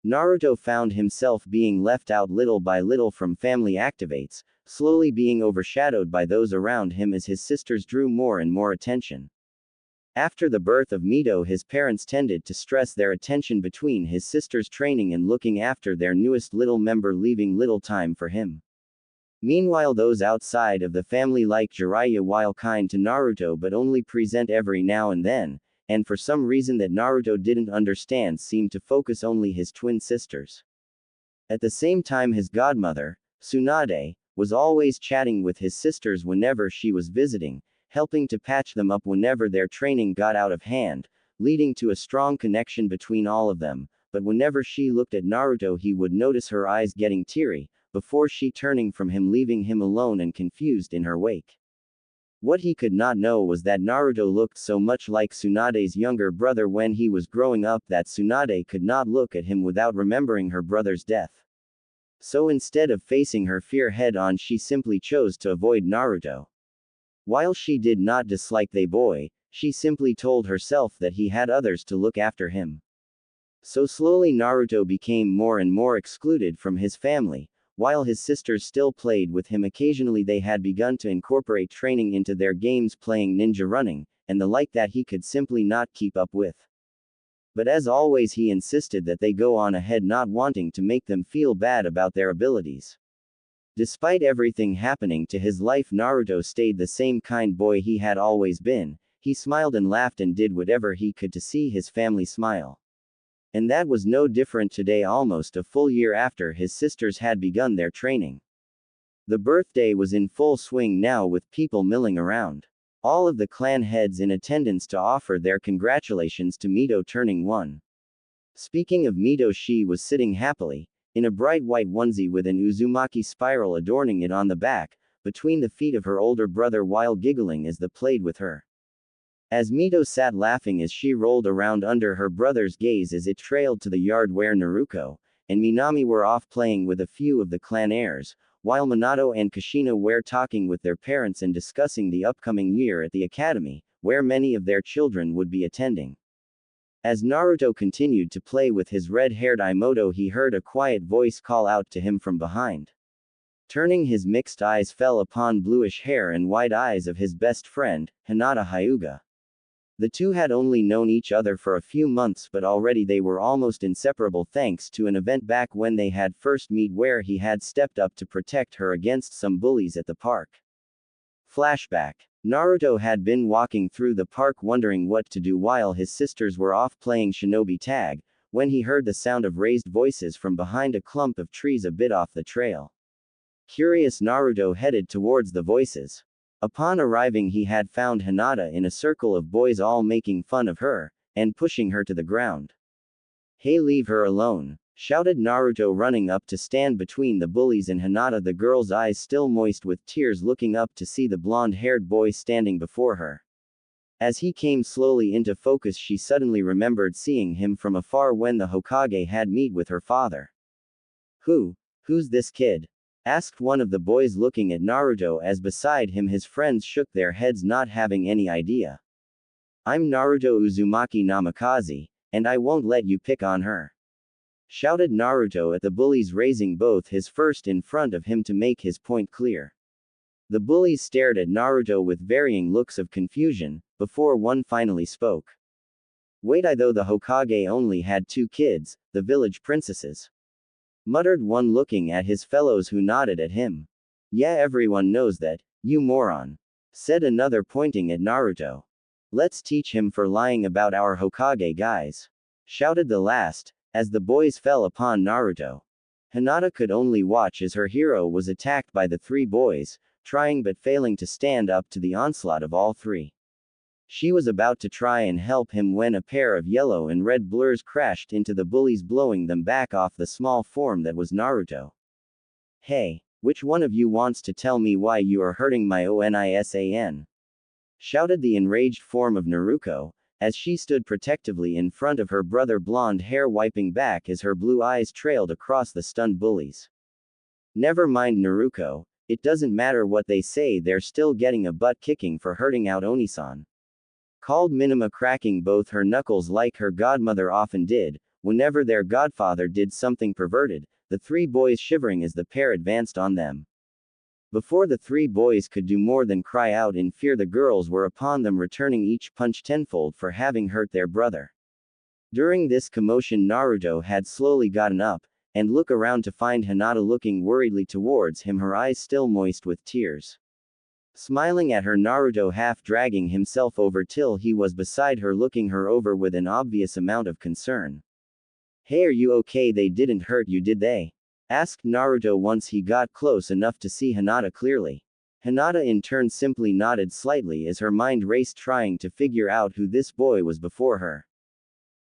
Naruto found himself being left out little by little from family activates, slowly being overshadowed by those around him as his sisters drew more and more attention. After the birth of Mito, his parents tended to stress their attention between his sisters training and looking after their newest little member, leaving little time for him. Meanwhile, those outside of the family like Jiraiya, while kind to Naruto but only present every now and then, and for some reason that Naruto didn't understand, seemed to focus only his twin sisters. At the same time, his godmother, Tsunade, was always chatting with his sisters whenever she was visiting, helping to patch them up whenever their training got out of hand, leading to a strong connection between all of them, but whenever she looked at Naruto he would notice her eyes getting teary, before she turning from him, leaving him alone and confused in her wake. What he could not know was that Naruto looked so much like Tsunade's younger brother when he was growing up that Tsunade could not look at him without remembering her brother's death. So instead of facing her fear head on, she simply chose to avoid Naruto. While she did not dislike the boy, she simply told herself that he had others to look after him. So slowly Naruto became more and more excluded from his family. While his sisters still played with him occasionally, they had begun to incorporate training into their games, playing ninja running, and the like that he could simply not keep up with. But as always, he insisted that they go on ahead, not wanting to make them feel bad about their abilities. Despite everything happening to his life, Naruto stayed the same kind boy he had always been. He smiled and laughed and did whatever he could to see his family smile. And that was no different today, almost a full year after his sisters had begun their training. The birthday was in full swing now, with people milling around. All of the clan heads in attendance to offer their congratulations to Mito turning 1. Speaking of Mito, she was sitting happily, in a bright white onesie with an Uzumaki spiral adorning it on the back, between the feet of her older brother, while giggling as they played with her. As Mito sat laughing as she rolled around under her brother's gaze as it trailed to the yard where Naruto and Minami were off playing with a few of the clan heirs, while Minato and Kushina were talking with their parents and discussing the upcoming year at the academy, where many of their children would be attending. As Naruto continued to play with his red-haired Imoto, he heard a quiet voice call out to him from behind. Turning, his mixed eyes fell upon bluish hair and wide eyes of his best friend, Hinata Hyuga. The two had only known each other for a few months, but already they were almost inseparable thanks to an event back when they had first met, where he had stepped up to protect her against some bullies at the park. Flashback. Naruto had been walking through the park wondering what to do while his sisters were off playing shinobi tag, when he heard the sound of raised voices from behind a clump of trees a bit off the trail. Curious, Naruto headed towards the voices. Upon arriving, he had found Hinata in a circle of boys, all making fun of her, and pushing her to the ground. "Hey, leave her alone," shouted Naruto, running up to stand between the bullies and Hinata, the girl's eyes still moist with tears, looking up to see the blonde-haired boy standing before her. As he came slowly into focus, she suddenly remembered seeing him from afar when the Hokage had met with her father. Who's this kid?" asked one of the boys, looking at Naruto, as beside him his friends shook their heads, not having any idea. "I'm Naruto Uzumaki Namikaze, and I won't let you pick on her," shouted Naruto at the bullies, raising both his fists in front of him to make his point clear. The bullies stared at Naruto with varying looks of confusion, before one finally spoke. "Wait, I thought the Hokage only had 2 kids, the village princesses," muttered one, looking at his fellows who nodded at him. "Yeah, everyone knows that, you moron," said another, pointing at Naruto. "Let's teach him for lying about our Hokage, guys," shouted the last, as the boys fell upon Naruto. Hinata could only watch as her hero was attacked by the 3 boys, trying but failing to stand up to the onslaught of all 3. She was about to try and help him when a pair of yellow and red blurs crashed into the bullies, blowing them back off the small form that was Naruto. "Hey, which one of you wants to tell me why you are hurting my Onisan?" shouted the enraged form of Naruto, as she stood protectively in front of her brother, blonde hair wiping back as her blue eyes trailed across the stunned bullies. Never mind Naruto, it doesn't matter what they say, they're still getting a butt kicking for hurting out Onisan. Called Minima, cracking both her knuckles like her godmother often did, whenever their godfather did something perverted, the three boys shivering as the pair advanced on them. Before the three boys could do more than cry out in fear, the girls were upon them, returning each punch tenfold for having hurt their brother. During this commotion, Naruto had slowly gotten up, and looked around to find Hinata looking worriedly towards him, her eyes still moist with tears. Smiling at her, Naruto half dragging himself over till he was beside her, looking her over with an obvious amount of concern. "Hey, are you okay? They didn't hurt you, did they?" asked Naruto once he got close enough to see Hinata clearly. Hinata in turn simply nodded slightly as her mind raced, trying to figure out who this boy was before her.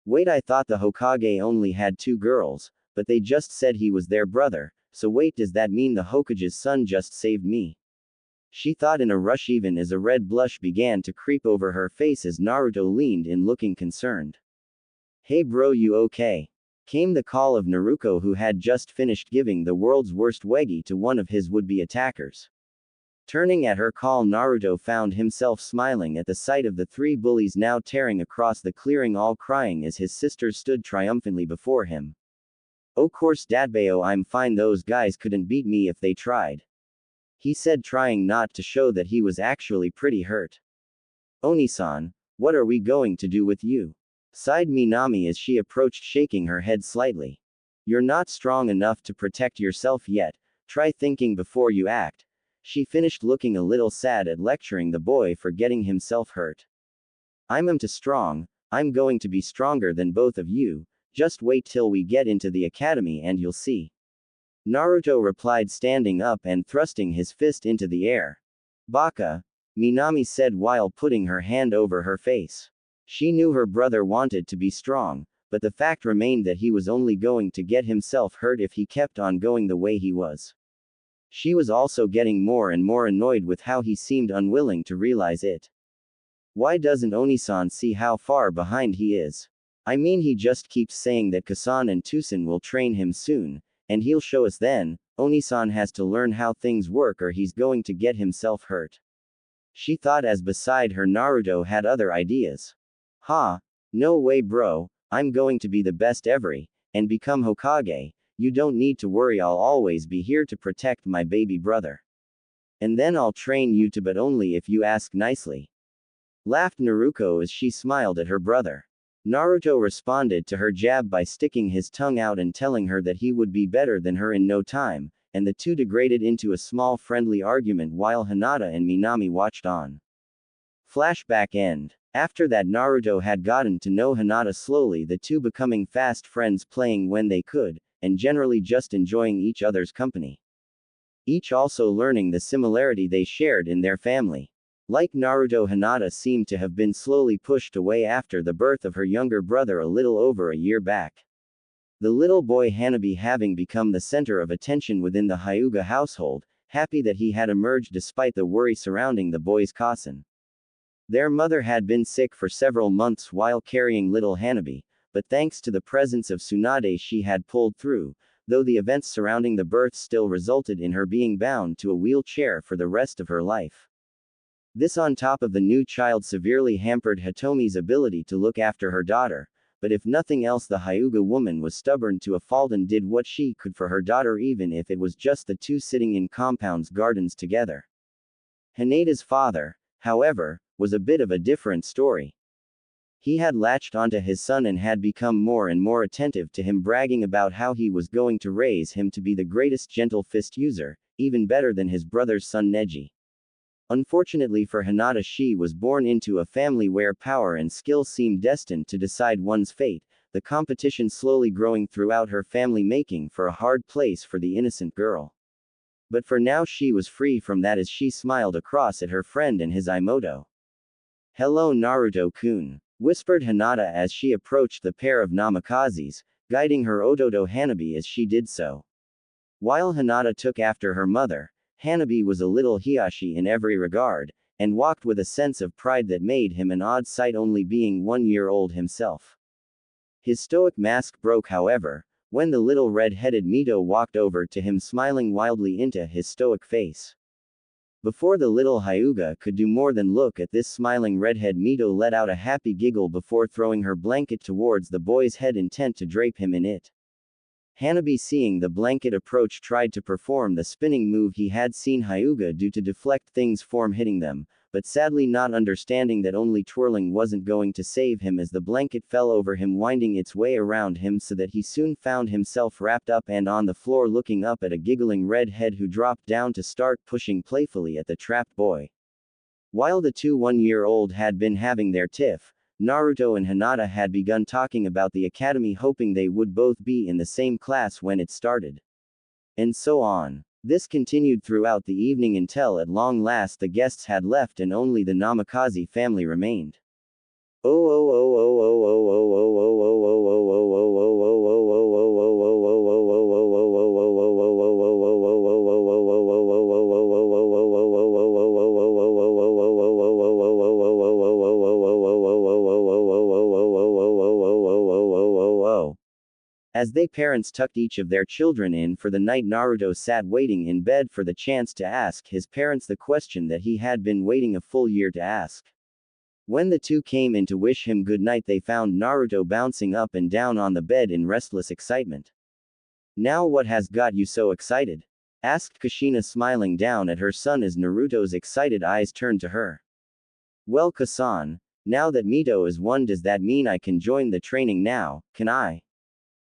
Wait, I thought the Hokage only had 2 girls, but they just said he was their brother, so wait, does that mean the Hokage's son just saved me? She thought in a rush, even as a red blush began to creep over her face as Naruto leaned in looking concerned. "Hey bro, you okay?" came the call of Naruto, who had just finished giving the world's worst weggy to one of his would-be attackers. Turning at her call, Naruto found himself smiling at the sight of the 3 bullies now tearing across the clearing, all crying as his sisters stood triumphantly before him. "Oh course Dadbeo, I'm fine, those guys couldn't beat me if they tried," he said, trying not to show that he was actually pretty hurt. "Onisan, what are we going to do with you?" sighed Minami as she approached, shaking her head slightly. "You're not strong enough to protect yourself yet, try thinking before you act," she finished, looking a little sad at lecturing the boy for getting himself hurt. I'm too strong, I'm going to be stronger than both of you, just wait till we get into the academy and you'll see," Naruto replied, standing up and thrusting his fist into the air. "Baka," Minami said while putting her hand over her face. She knew her brother wanted to be strong, but the fact remained that he was only going to get himself hurt if he kept on going the way he was. She was also getting more and more annoyed with how he seemed unwilling to realize it. Why doesn't Onisan see how far behind he is? I mean, he just keeps saying that Kasan and Tusen will train him soon, and he'll show us then. Onisan has to learn how things work or he's going to get himself hurt, she thought, as beside her Naruto had other ideas. "Ha! No way bro, I'm going to be the best ever, and become Hokage. You don't need to worry, I'll always be here to protect my baby brother. And then I'll train you too, but only if you ask nicely," laughed Naruto as she smiled at her brother. Naruto responded to her jab by sticking his tongue out and telling her that he would be better than her in no time, and the two degraded into a small friendly argument while Hinata and Minami watched on. Flashback end. After that, Naruto had gotten to know Hinata slowly, the two becoming fast friends, playing when they could, and generally just enjoying each other's company. Each also learning the similarity they shared in their family. Like Naruto, Hinata seemed to have been slowly pushed away after the birth of her younger brother a little over a year back. The little boy Hanabi having become the center of attention within the Hyuga household, happy that he had emerged despite the worry surrounding the boy's Kasan. Their mother had been sick for several months while carrying little Hanabi, but thanks to the presence of Tsunade she had pulled through, though the events surrounding the birth still resulted in her being bound to a wheelchair for the rest of her life. This on top of the new child severely hampered Hitomi's ability to look after her daughter, but if nothing else, the Hyuga woman was stubborn to a fault and did what she could for her daughter, even if it was just the two sitting in compound's gardens together. Hinata's father, however, was a bit of a different story. He had latched onto his son and had become more and more attentive to him, bragging about how he was going to raise him to be the greatest gentle fist user, even better than his brother's son Neji. Unfortunately for Hinata, she was born into a family where power and skill seemed destined to decide one's fate, the competition slowly growing throughout her family, making for a hard place for the innocent girl. But for now she was free from that as she smiled across at her friend and his Imoto. "Hello Naruto-kun," whispered Hinata as she approached the pair of Namakazes, guiding her Ototo Hanabi as she did so. While Hinata took after her mother, Hanabi was a little Hiyashi in every regard, and walked with a sense of pride that made him an odd sight, only being 1 year old himself. His stoic mask broke, however, when the little red-headed Mito walked over to him, smiling wildly into his stoic face. Before the little Hyuga could do more than look at this smiling redhead, Mito let out a happy giggle before throwing her blanket towards the boy's head, intent to drape him in it. Hanabi, seeing the blanket approach, tried to perform the spinning move he had seen Hyuga do to deflect things from hitting them, but sadly not understanding that only twirling wasn't going to save him, as the blanket fell over him, winding its way around him so that he soon found himself wrapped up and on the floor, looking up at a giggling redhead who dropped down to start pushing playfully at the trapped boy. While the two 1-year-old had been having their tiff, Naruto and Hinata had begun talking about the academy, hoping they would both be in the same class when it started. And so on. This continued throughout the evening until at long last the guests had left and only the Namikaze family remained. As they parents tucked each of their children in for the night, Naruto sat waiting in bed for the chance to ask his parents the question that he had been waiting a full year to ask. When the two came in to wish him good night, they found Naruto bouncing up and down on the bed in restless excitement. "Now what has got you so excited?" asked Kushina, smiling down at her son as Naruto's excited eyes turned to her. "Well, Kasan, now that Mito is one, does that mean I can join the training now, can I?"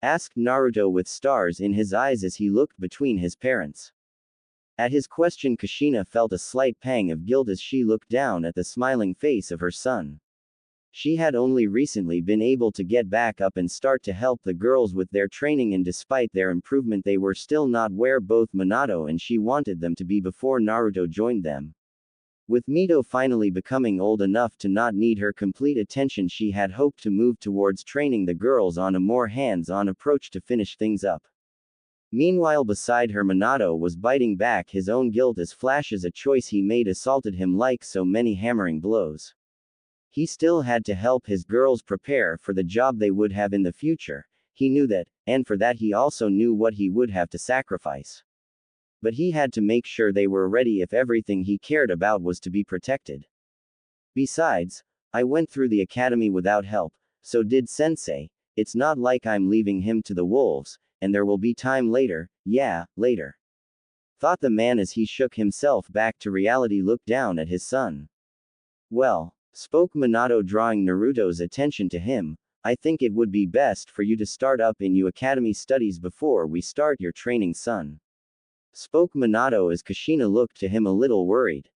asked Naruto with stars in his eyes as he looked between his parents. At his question, Kushina felt a slight pang of guilt as she looked down at the smiling face of her son. She had only recently been able to get back up and start to help the girls with their training, and despite their improvement, they were still not where both Minato and she wanted them to be before Naruto joined them. With Mito finally becoming old enough to not need her complete attention, she had hoped to move towards training the girls on a more hands-on approach to finish things up. Meanwhile, beside her, Minato was biting back his own guilt as flashes a choice he made assaulted him like so many hammering blows. He still had to help his girls prepare for the job they would have in the future, he knew that, and for that he also knew what he would have to sacrifice. But he had to make sure they were ready if everything he cared about was to be protected. Besides, I went through the academy without help, so did Sensei. It's not like I'm leaving him to the wolves, and there will be time later, yeah, later. Thought the man as he shook himself back to reality, looked down at his son. "Well," spoke Minato, drawing Naruto's attention to him, "I think it would be best for you to start up in your academy studies before we start your training, son." Spoke Minato as Kushina looked to him a little worried.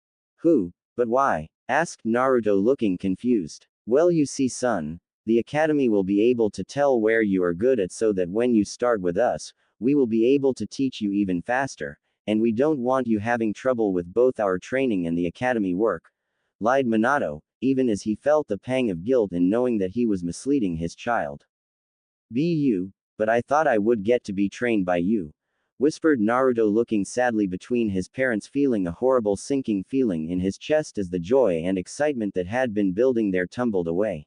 But why?" asked Naruto, looking confused. "Well, you see, son, the academy will be able to tell where you are good at, so that when you start with us, we will be able to teach you even faster, and we don't want you having trouble with both our training and the academy work," lied Minato, even as he felt the pang of guilt in knowing that he was misleading his child. But I thought I would get to be trained by you," whispered Naruto, looking sadly between his parents, feeling a horrible sinking feeling in his chest as the joy and excitement that had been building there tumbled away.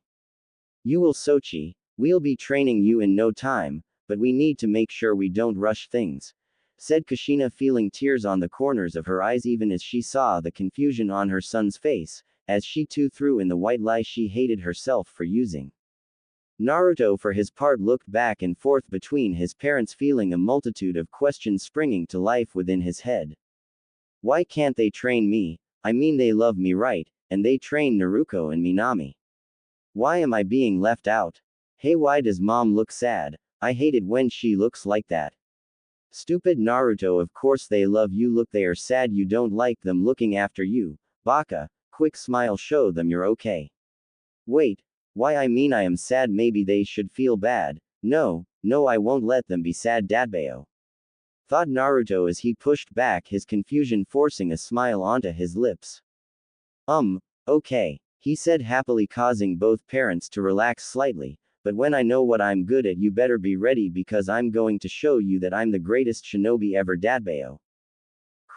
"You will, Sochi. We'll be training you in no time, but we need to make sure we don't rush things," said Kushina, feeling tears on the corners of her eyes even as she saw the confusion on her son's face, as she too threw in the white lie she hated herself for using. Naruto, for his part, looked back and forth between his parents, feeling a multitude of questions springing to life within his head. Why can't they train me? I mean, they love me, right? And they train Naruto and Minami. Why am I being left out? Hey, why does mom look sad? I hate it when she looks like that. Stupid Naruto, of course they love you. Look, they are sad you don't like them looking after you. Baka, quick smile, show them you're okay. Wait. Why, I mean, I am sad. Maybe they should feel bad. No, I won't let them be sad, Dadbao. Thought Naruto as he pushed back his confusion, forcing a smile onto his lips. Okay, he said happily, causing both parents to relax slightly, but when I know what I'm good at, you better be ready, because I'm going to show you that I'm the greatest shinobi ever, Dadbao.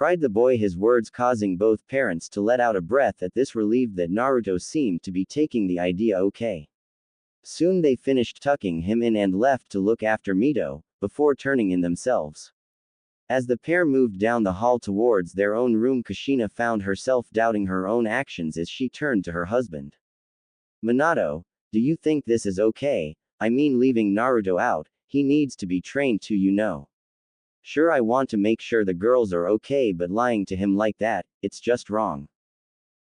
cried the boy, his words causing both parents to let out a breath at this, relieved that Naruto seemed to be taking the idea okay. Soon they finished tucking him in and left to look after Mito, before turning in themselves. As the pair moved down the hall towards their own room, Kushina found herself doubting her own actions as she turned to her husband. Minato, do you think this is okay? I mean, leaving Naruto out, he needs to be trained too, you know. Sure, I want to make sure the girls are okay, but lying to him like that, it's just wrong.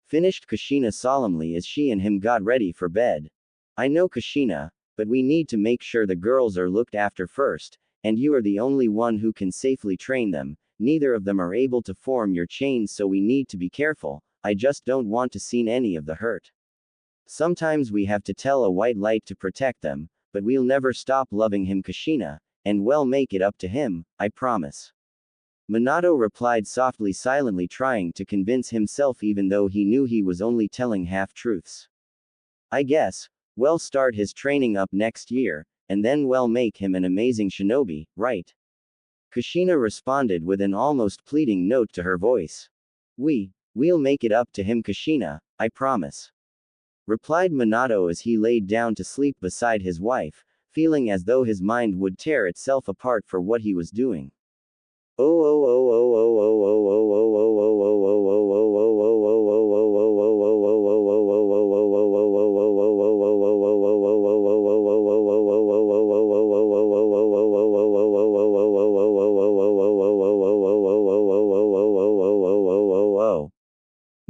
Finished Kushina solemnly as she and him got ready for bed. I know, Kushina, but we need to make sure the girls are looked after first, and you are the only one who can safely train them. Neither of them are able to form your chains, so we need to be careful. I just don't want to see any of the hurt. Sometimes we have to tell a white light to protect them, but we'll never stop loving him, Kushina, and we'll make it up to him, I promise. Minato replied softly, silently trying to convince himself even though he knew he was only telling half-truths. I guess, we'll start his training up next year, and then we'll make him an amazing shinobi, right? Kushina responded with an almost pleading note to her voice. We'll make it up to him, Kushina, I promise. Replied Minato as he laid down to sleep beside his wife, feeling as though his mind would tear itself apart for what he was doing.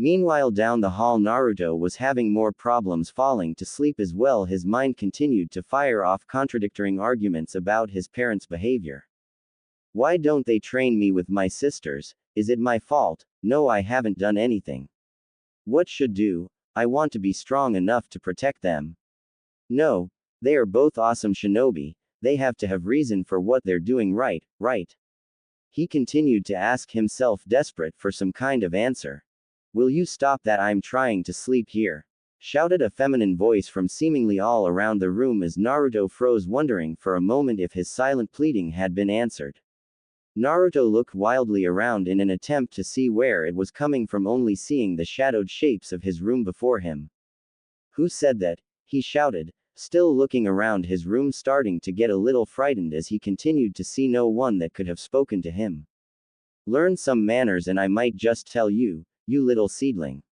Meanwhile, down the hall, Naruto was having more problems falling to sleep as well. His mind continued to fire off contradicting arguments about his parents' behavior. Why don't they train me with my sisters? Is it my fault? No, I haven't done anything. What should do? I want to be strong enough to protect them. No, they are both awesome shinobi, they have to have reason for what they're doing, right? He continued to ask himself, desperate for some kind of answer. Will you stop that? I'm trying to sleep here, shouted a feminine voice from seemingly all around the room as Naruto froze, wondering for a moment if his silent pleading had been answered. Naruto looked wildly around in an attempt to see where it was coming from, only seeing the shadowed shapes of his room before him. Who said that? He shouted, still looking around his room, starting to get a little frightened as he continued to see no one that could have spoken to him. Learn some manners and I might just tell you, you little seedling.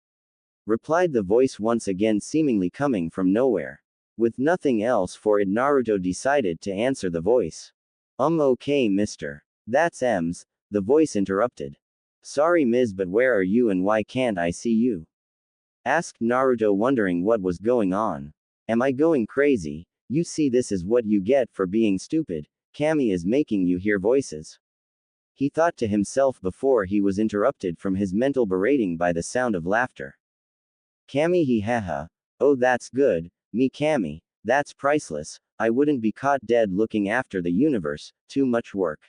Replied the voice once again, seemingly coming from nowhere. With nothing else for it, Naruto decided to answer the voice. Okay, mister. That's Ems, the voice interrupted. Sorry, Ms., but where are you and why can't I see you? Asked Naruto, wondering what was going on. Am I going crazy? You see, this is what you get for being stupid. Kami is making you hear voices. He thought to himself before he was interrupted from his mental berating by the sound of laughter. Kami, he haha. Oh, that's good, me Kami, that's priceless. I wouldn't be caught dead looking after the universe, too much work.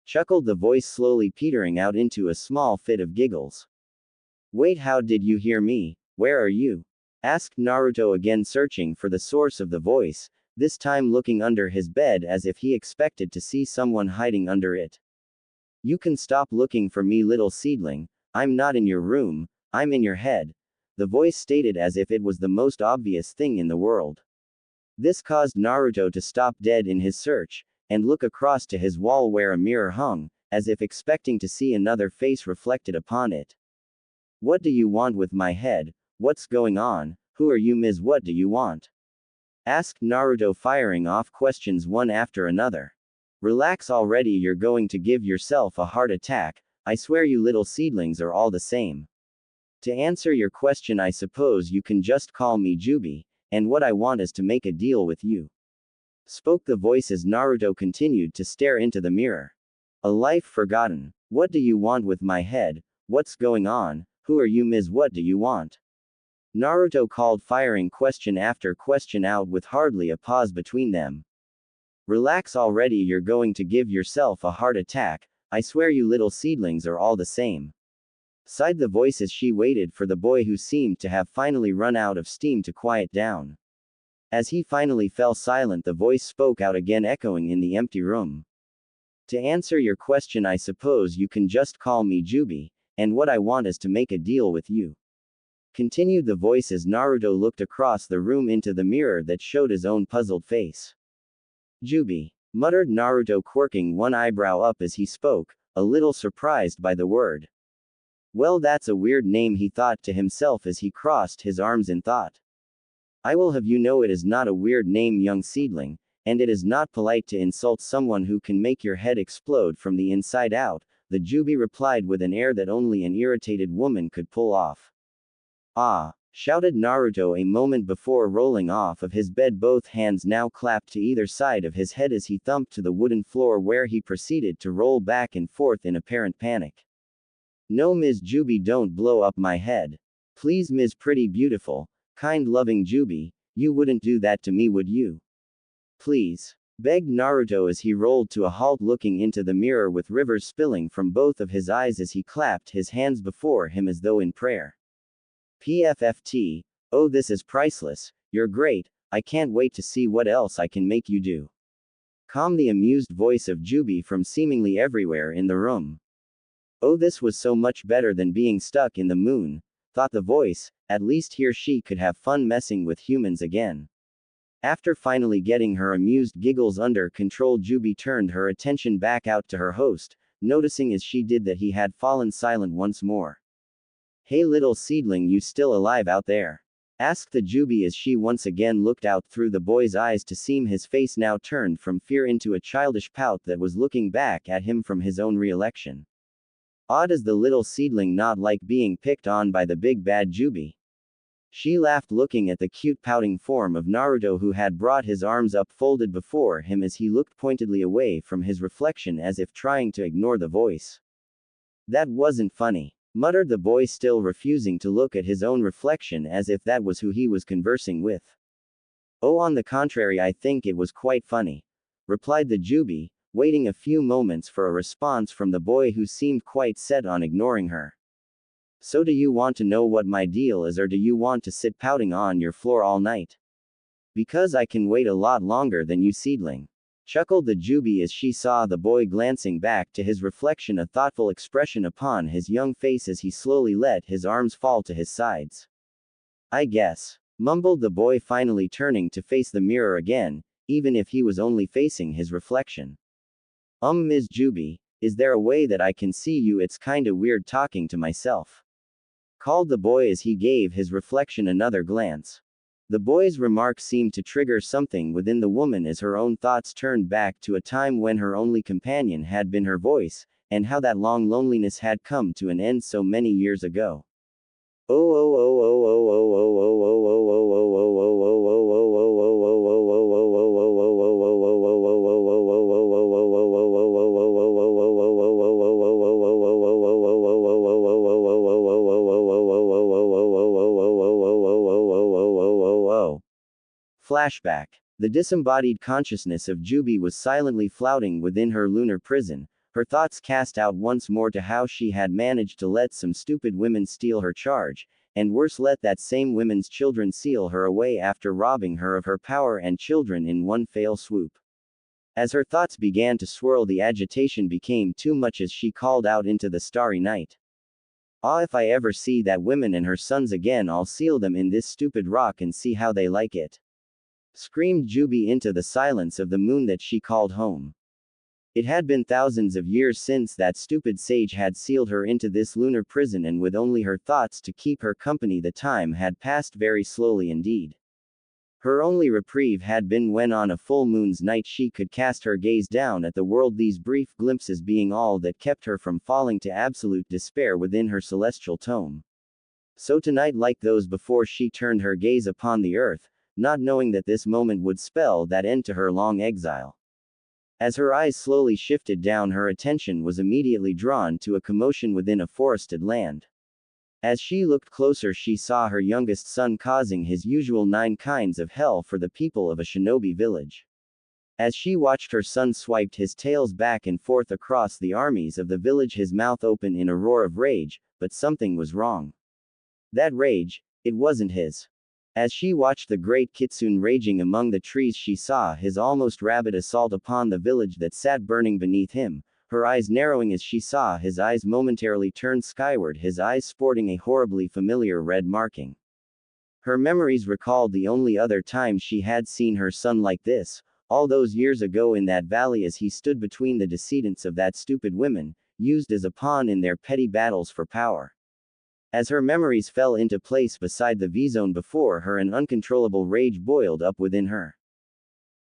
Chuckled the voice, slowly petering out into a small fit of giggles. Wait, how did you hear me? Where are you? Asked Naruto again, searching for the source of the voice, this time looking under his bed as if he expected to see someone hiding under it. You can stop looking for me, little seedling. I'm not in your room, I'm in your head. The voice stated as if it was the most obvious thing in the world. This caused Naruto to stop dead in his search, and look across to his wall where a mirror hung, as if expecting to see another face reflected upon it. What do you want with my head? What's going on? Who are you, Ms.? What do you want? Asked Naruto, firing off questions one after another. Relax already, you're going to give yourself a heart attack. I swear, you little seedlings are all the same. To answer your question, I suppose you can just call me Kyuubi, and what I want is to make a deal with you. Spoke the voice as Naruto continued to stare into the mirror. A life forgotten. What do you want with my head? What's going on? Who are you, Ms.? What do you want? Naruto called, firing question after question out with hardly a pause between them. Relax already, you're going to give yourself a heart attack. I swear, you little seedlings are all the same. Sighed the voice as she waited for the boy, who seemed to have finally run out of steam, to quiet down. As he finally fell silent, the voice spoke out again, echoing in the empty room. To answer your question, I suppose you can just call me Kyuubi, and what I want is to make a deal with you. Continued the voice as Naruto looked across the room into the mirror that showed his own puzzled face. Kyuubi, muttered Naruto, quirking one eyebrow up as he spoke, a little surprised by the word. Well, that's a weird name, he thought to himself as he crossed his arms in thought. I will have you know it is not a weird name, young seedling, and it is not polite to insult someone who can make your head explode from the inside out, the Kyuubi replied with an air that only an irritated woman could pull off. Ah! Shouted Naruto a moment before rolling off of his bed, both hands now clapped to either side of his head as he thumped to the wooden floor, where he proceeded to roll back and forth in apparent panic. No, Ms. Kyuubi, don't blow up my head. Please, Ms. Pretty Beautiful, kind loving Kyuubi, you wouldn't do that to me, would you? Please, begged Naruto as he rolled to a halt, looking into the mirror with rivers spilling from both of his eyes as he clapped his hands before him as though in prayer. PFFT, oh, this is priceless, you're great, I can't wait to see what else I can make you do. Calmed the amused voice of Kyuubi from seemingly everywhere in the room. Oh, this was so much better than being stuck in the moon, thought the voice, at least he or she could have fun messing with humans again. After finally getting her amused giggles under control, Kyuubi turned her attention back out to her host, noticing as she did that he had fallen silent once more. Hey little seedling, you still alive out there? Asked the Kyuubi as she once again looked out through the boy's eyes to see his face now turned from fear into a childish pout that was looking back at him from his own re-election. Odd, does the little seedling not like being picked on by the big bad Kyuubi? She laughed, looking at the cute pouting form of Naruto, who had brought his arms up folded before him as he looked pointedly away from his reflection as if trying to ignore the voice. That wasn't funny, muttered the boy, still refusing to look at his own reflection as if that was who he was conversing with. Oh, on the contrary, I think it was quite funny, replied the Kyuubi, waiting a few moments for a response from the boy, who seemed quite set on ignoring her. So do you want to know what my deal is, or do you want to sit pouting on your floor all night? Because I can wait a lot longer than you, seedling. Chuckled the Kyuubi as she saw the boy glancing back to his reflection, a thoughtful expression upon his young face as he slowly let his arms fall to his sides. I guess, mumbled the boy, finally turning to face the mirror again, even if he was only facing his reflection. Ms. Kyuubi, is there a way that I can see you? It's kinda weird talking to myself. Called the boy as he gave his reflection another glance. The boy's remark seemed to trigger something within the woman as her own thoughts turned back to a time when her only companion had been her voice, and how that long loneliness had come to an end so many years ago. Flashback. The disembodied consciousness of Kyuubi was silently flouting within her lunar prison, her thoughts cast out once more to how she had managed to let some stupid women steal her charge, and worse, let that same women's children seal her away after robbing her of her power and children in one fell swoop. As her thoughts began to swirl, the agitation became too much as she called out into the starry night. Ah, if I ever see that woman and her sons again, I'll seal them in this stupid rock and see how they like it. Screamed Kyuubi into the silence of the moon that she called home. It had been thousands of years since that stupid sage had sealed her into this lunar prison, and with only her thoughts to keep her company, the time had passed very slowly indeed. Her only reprieve had been when on a full moon's night she could cast her gaze down at the world, these brief glimpses being all that kept her from falling to absolute despair within her celestial tome. So tonight, like those before, she turned her gaze upon the earth, not knowing that this moment would spell that end to her long exile. As her eyes slowly shifted down, her attention was immediately drawn to a commotion within a forested land. As she looked closer, she saw her youngest son causing his usual 9 kinds of hell for the people of a shinobi village. As she watched, her son swiped his tails back and forth across the armies of the village, his mouth open in a roar of rage, but something was wrong. That rage, it wasn't his. As she watched the great kitsune raging among the trees, she saw his almost rabid assault upon the village that sat burning beneath him, her eyes narrowing as she saw his eyes momentarily turn skyward, his eyes sporting a horribly familiar red marking. Her memories recalled the only other time she had seen her son like this, all those years ago in that valley as he stood between the descendants of that stupid woman, used as a pawn in their petty battles for power. As her memories fell into place beside the V-zone before her, an uncontrollable rage boiled up within her.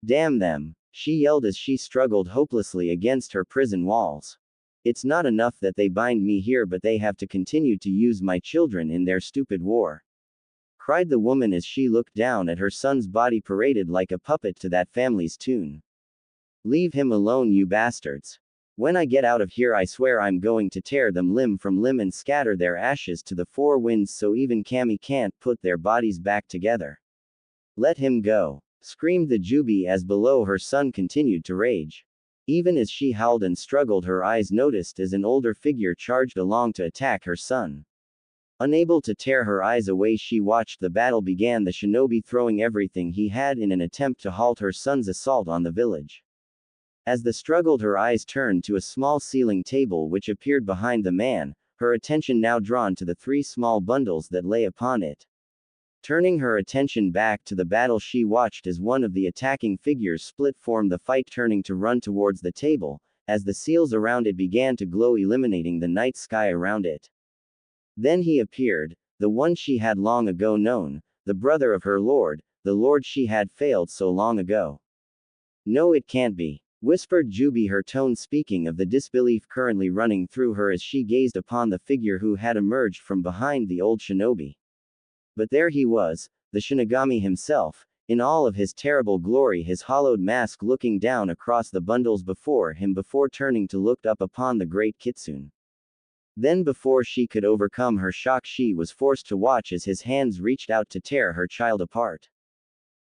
Damn them, she yelled as she struggled hopelessly against her prison walls. It's not enough that they bind me here, but they have to continue to use my children in their stupid war, cried the woman as she looked down at her son's body paraded like a puppet to that family's tune. Leave him alone, you bastards. When I get out of here, I swear I'm going to tear them limb from limb and scatter their ashes to the four winds so even Cammy can't put their bodies back together. Let him go, screamed the Kyuubi as below her son continued to rage. Even as she howled and struggled, her eyes noticed as an older figure charged along to attack her son. Unable to tear her eyes away, she watched the battle begin, the shinobi throwing everything he had in an attempt to halt her son's assault on the village. As the struggled, her eyes turned to a small ceiling table which appeared behind the man, her attention now drawn to the three small bundles that lay upon it. Turning her attention back to the battle, she watched as one of the attacking figures split from the fight, turning to run towards the table, as the seals around it began to glow, illuminating the night sky around it. Then he appeared, the one she had long ago known, the brother of her lord, the lord she had failed so long ago. No, it can't be, whispered Kyuubi, her tone speaking of the disbelief currently running through her as she gazed upon the figure who had emerged from behind the old shinobi. But there he was, the Shinigami himself, in all of his terrible glory, his hollowed mask looking down across the bundles before him before turning to look up upon the great kitsune. Then before she could overcome her shock, she was forced to watch as his hands reached out to tear her child apart.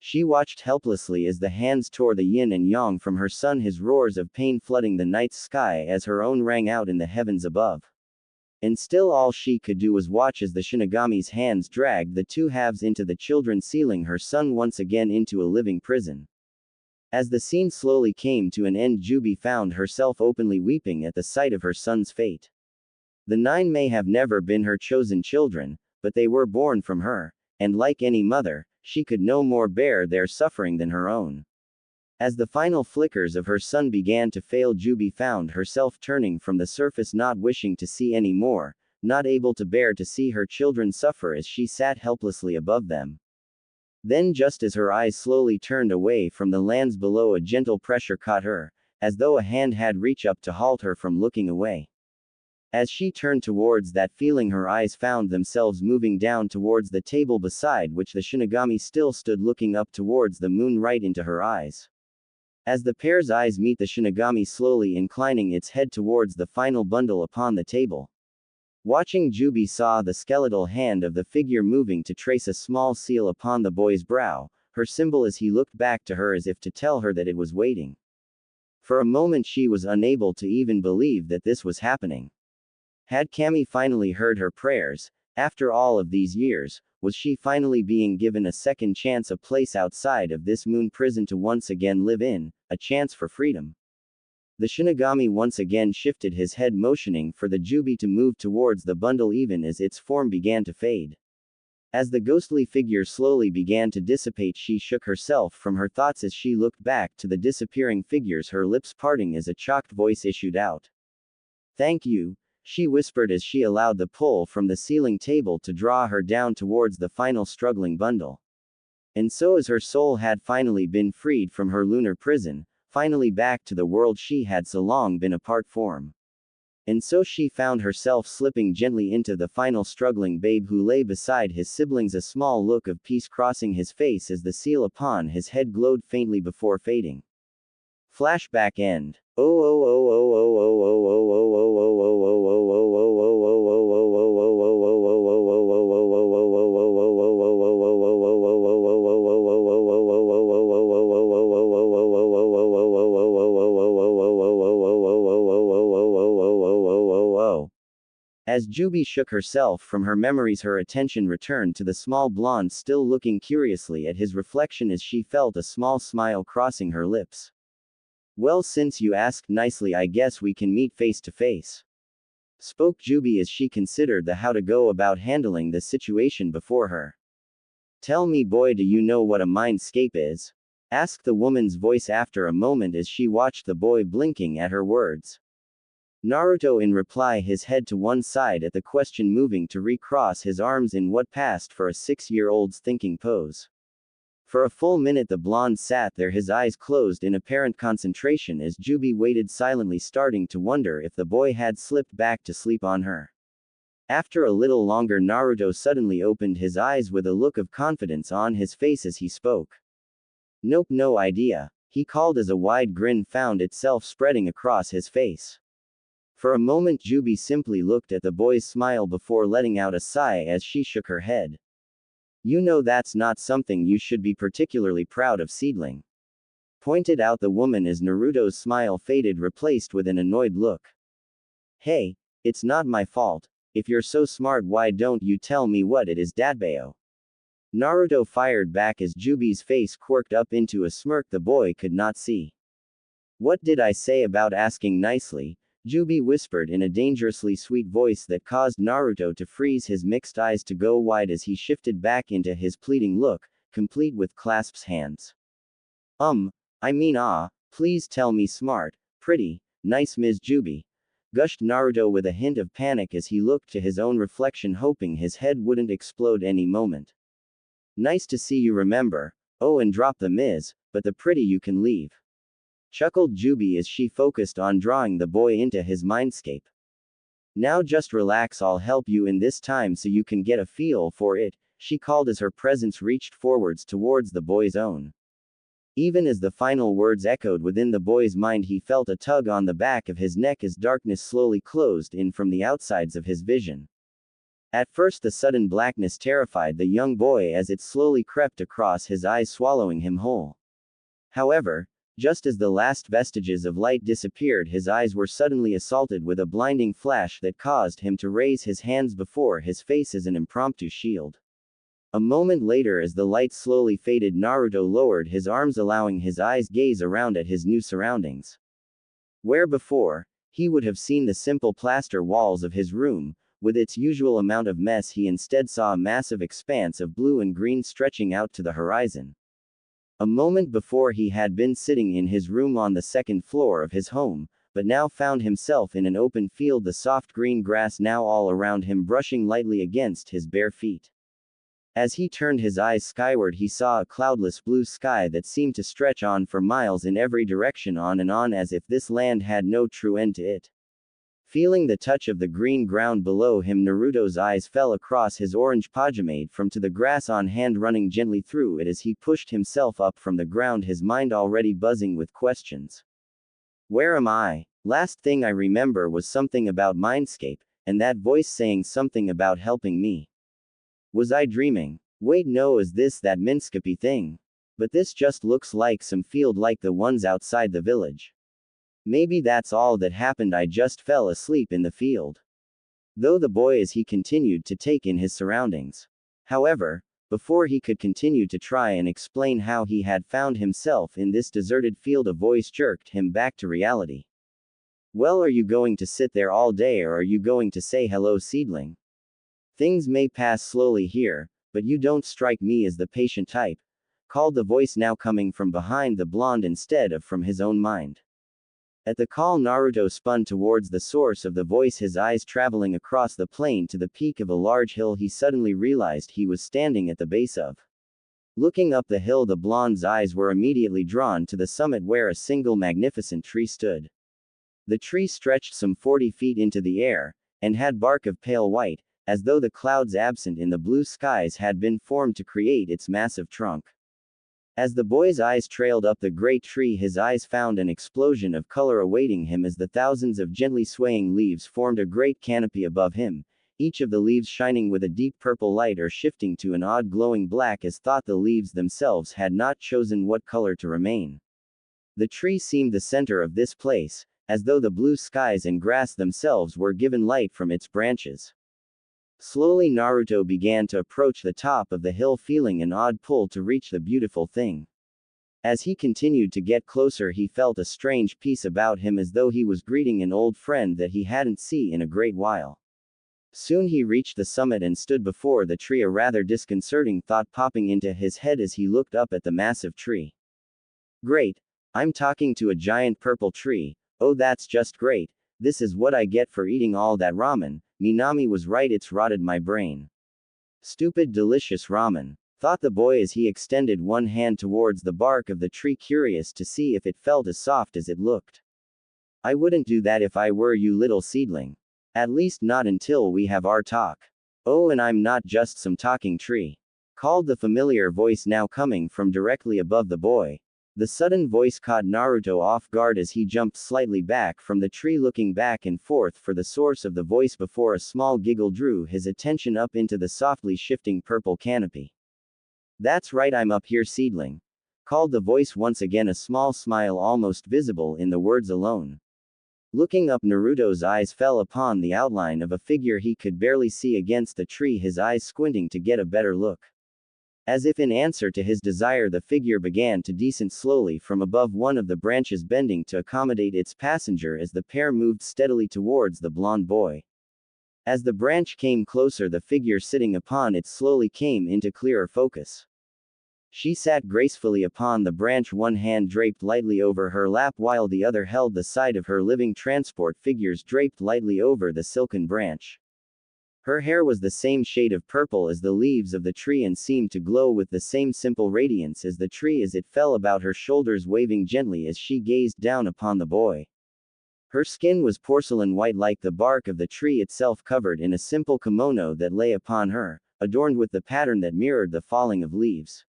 She watched helplessly as the hands tore the yin and yang from her son, his roars of pain flooding the night sky as her own rang out in the heavens above. And still all she could do was watch as the Shinigami's hands dragged the two halves into the children, sealing her son once again into a living prison. As the scene slowly came to an end, Kyuubi found herself openly weeping at the sight of her son's fate. The 9 may have never been her chosen children, but they were born from her, and like any mother, she could no more bear their suffering than her own. As the final flickers of her son began to fail, Kyuubi found herself turning from the surface, not wishing to see any more, not able to bear to see her children suffer as she sat helplessly above them. Then, just as her eyes slowly turned away from the lands below, a gentle pressure caught her, as though a hand had reached up to halt her from looking away. As she turned towards that feeling, her eyes found themselves moving down towards the table beside which the Shinigami still stood, looking up towards the moon right into her eyes. As the pair's eyes meet, the Shinigami slowly inclining its head towards the final bundle upon the table. Watching, Kyuubi saw the skeletal hand of the figure moving to trace a small seal upon the boy's brow, her symbol, as he looked back to her as if to tell her that it was waiting. For a moment she was unable to even believe that this was happening. Had Cammy finally heard her prayers? After all of these years, was she finally being given a second chance, a place outside of this moon prison to once again live in, a chance for freedom? The Shinigami once again shifted his head, motioning for the Kyuubi to move towards the bundle even as its form began to fade. As the ghostly figure slowly began to dissipate, she shook herself from her thoughts as she looked back to the disappearing figures, her lips parting as a choked voice issued out. "Thank you," she whispered as she allowed the pull from the ceiling table to draw her down towards the final struggling bundle. And so, as her soul had finally been freed from her lunar prison, finally back to the world she had so long been apart from. And so she found herself slipping gently into the final struggling babe who lay beside his siblings, a small look of peace crossing his face as the seal upon his head glowed faintly before fading. Flashback end. As Jubi shook herself from her memories, her attention returned to the small blonde still looking curiously at his reflection as she felt a small smile crossing her lips. Well, since you asked nicely, I guess we can meet face to face, spoke Jubi as she considered how to go about handling the situation before her. Tell me, boy, do you know what a mindscape is? Asked the woman's voice after a moment as she watched the boy blinking at her words. Naruto in reply, his head to one side at the question, moving to recross his arms in what passed for a 6-year-old's thinking pose. For a full minute the blonde sat there, his eyes closed in apparent concentration as Jubi waited silently, starting to wonder if the boy had slipped back to sleep on her. After a little longer, Naruto suddenly opened his eyes with a look of confidence on his face as he spoke. Nope, no idea, he called as a wide grin found itself spreading across his face. For a moment Jubi simply looked at the boy's smile before letting out a sigh as she shook her head. You know that's not something you should be particularly proud of, seedling, pointed out the woman as Naruto's smile faded, replaced with an annoyed look. Hey, it's not my fault. If you're so smart, why don't you tell me what it is, Dadbao? Naruto fired back as Jubi's face quirked up into a smirk the boy could not see. What did I say about asking nicely? Jubi whispered in a dangerously sweet voice that caused Naruto to freeze, his mixed eyes to go wide as he shifted back into his pleading look, complete with clasped hands. Please tell me smart, pretty, nice Ms. Jubi, gushed Naruto with a hint of panic as he looked to his own reflection, hoping his head wouldn't explode any moment. Nice to see you remember. Oh, and drop the Ms., but the pretty you can leave, chuckled Jubi as she focused on drawing the boy into his mindscape. Now just relax, I'll help you in this time so you can get a feel for it, she called as her presence reached forwards towards the boy's own. Even as the final words echoed within the boy's mind, he felt a tug on the back of his neck as darkness slowly closed in from the outsides of his vision. At first the sudden blackness terrified the young boy as it slowly crept across his eyes, swallowing him whole. However, just as the last vestiges of light disappeared, his eyes were suddenly assaulted with a blinding flash that caused him to raise his hands before his face as an impromptu shield. A moment later, as the light slowly faded, Naruto lowered his arms, allowing his eyes gaze around at his new surroundings. Where before, he would have seen the simple plaster walls of his room, with its usual amount of mess, he instead saw a massive expanse of blue and green stretching out to the horizon. A moment before he had been sitting in his room on the second floor of his home, but now found himself in an open field, the soft green grass now all around him brushing lightly against his bare feet. As he turned his eyes skyward, he saw a cloudless blue sky that seemed to stretch on for miles in every direction, on and on, as if this land had no true end to it. Feeling the touch of the green ground below him, Naruto's eyes fell across his orange pajamade from to the grass on hand, running gently through it as he pushed himself up from the ground, his mind already buzzing with questions. Where am I? Last thing I remember was something about mindscape, and that voice saying something about helping me. Was I dreaming? Wait, no, is this that mindscapey thing? But this just looks like some field like the ones outside the village. Maybe that's all that happened, I just fell asleep in the field. Though the boy as he continued to take in his surroundings. However, before he could continue to try and explain how he had found himself in this deserted field, a voice jerked him back to reality. Well, are you going to sit there all day, or are you going to say hello, seedling? Things may pass slowly here, but you don't strike me as the patient type, called the voice, now coming from behind the blonde instead of from his own mind. At the call, Naruto spun towards the source of the voice, his eyes traveling across the plain to the peak of a large hill he suddenly realized he was standing at the base of. Looking up the hill, the blonde's eyes were immediately drawn to the summit where a single magnificent tree stood. The tree stretched some 40 feet into the air, and had bark of pale white, as though the clouds absent in the blue skies had been formed to create its massive trunk. As the boy's eyes trailed up the great tree, his eyes found an explosion of color awaiting him as the thousands of gently swaying leaves formed a great canopy above him, each of the leaves shining with a deep purple light or shifting to an odd glowing black, as thought the leaves themselves had not chosen what color to remain. The tree seemed the center of this place, as though the blue skies and grass themselves were given light from its branches. Slowly Naruto began to approach the top of the hill, feeling an odd pull to reach the beautiful thing. As he continued to get closer, he felt a strange peace about him, as though he was greeting an old friend that he hadn't seen in a great while. Soon he reached the summit and stood before the tree, a rather disconcerting thought popping into his head as he looked up at the massive tree. Great! I'm talking to a giant purple tree. Oh, that's just great. This is what I get for eating all that ramen. Minami was right, it's rotted my brain. Stupid delicious ramen, thought the boy as he extended one hand towards the bark of the tree, curious to see if it felt as soft as it looked. I wouldn't do that if I were you, little seedling. At least not until we have our talk. Oh, and I'm not just some talking tree, called the familiar voice now coming from directly above the boy. The sudden voice caught Naruto off guard as he jumped slightly back from the tree, looking back and forth for the source of the voice before a small giggle drew his attention up into the softly shifting purple canopy. That's right, I'm up here, seedling, called the voice once again, a small smile almost visible in the words alone. Looking up, Naruto's eyes fell upon the outline of a figure he could barely see against the tree, his eyes squinting to get a better look. As if in answer to his desire, the figure began to descend slowly from above one of the branches, bending to accommodate its passenger as the pair moved steadily towards the blonde boy. As the branch came closer, the figure sitting upon it slowly came into clearer focus. She sat gracefully upon the branch, one hand draped lightly over her lap while the other held the side of her living transport figures draped lightly over the silken branch. Her hair was the same shade of purple as the leaves of the tree and seemed to glow with the same simple radiance as the tree as it fell about her shoulders, waving gently as she gazed down upon the boy. Her skin was porcelain white like the bark of the tree itself, covered in a simple kimono that lay upon her, adorned with the pattern that mirrored the falling of leaves.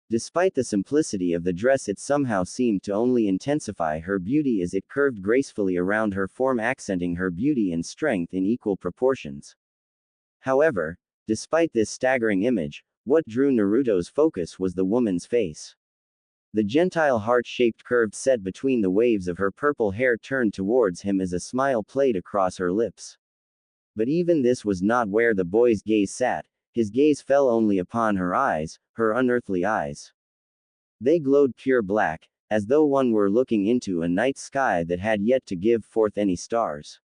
Despite the simplicity of the dress, it somehow seemed to only intensify her beauty as it curved gracefully around her form, accenting her beauty and strength in equal proportions. However, despite this staggering image, what drew Naruto's focus was the woman's face. The gentile heart-shaped curve set between the waves of her purple hair turned towards him as a smile played across her lips. But even this was not where the boy's gaze sat. His gaze fell only upon her eyes, her unearthly eyes. They glowed pure black, as though one were looking into a night sky that had yet to give forth any stars.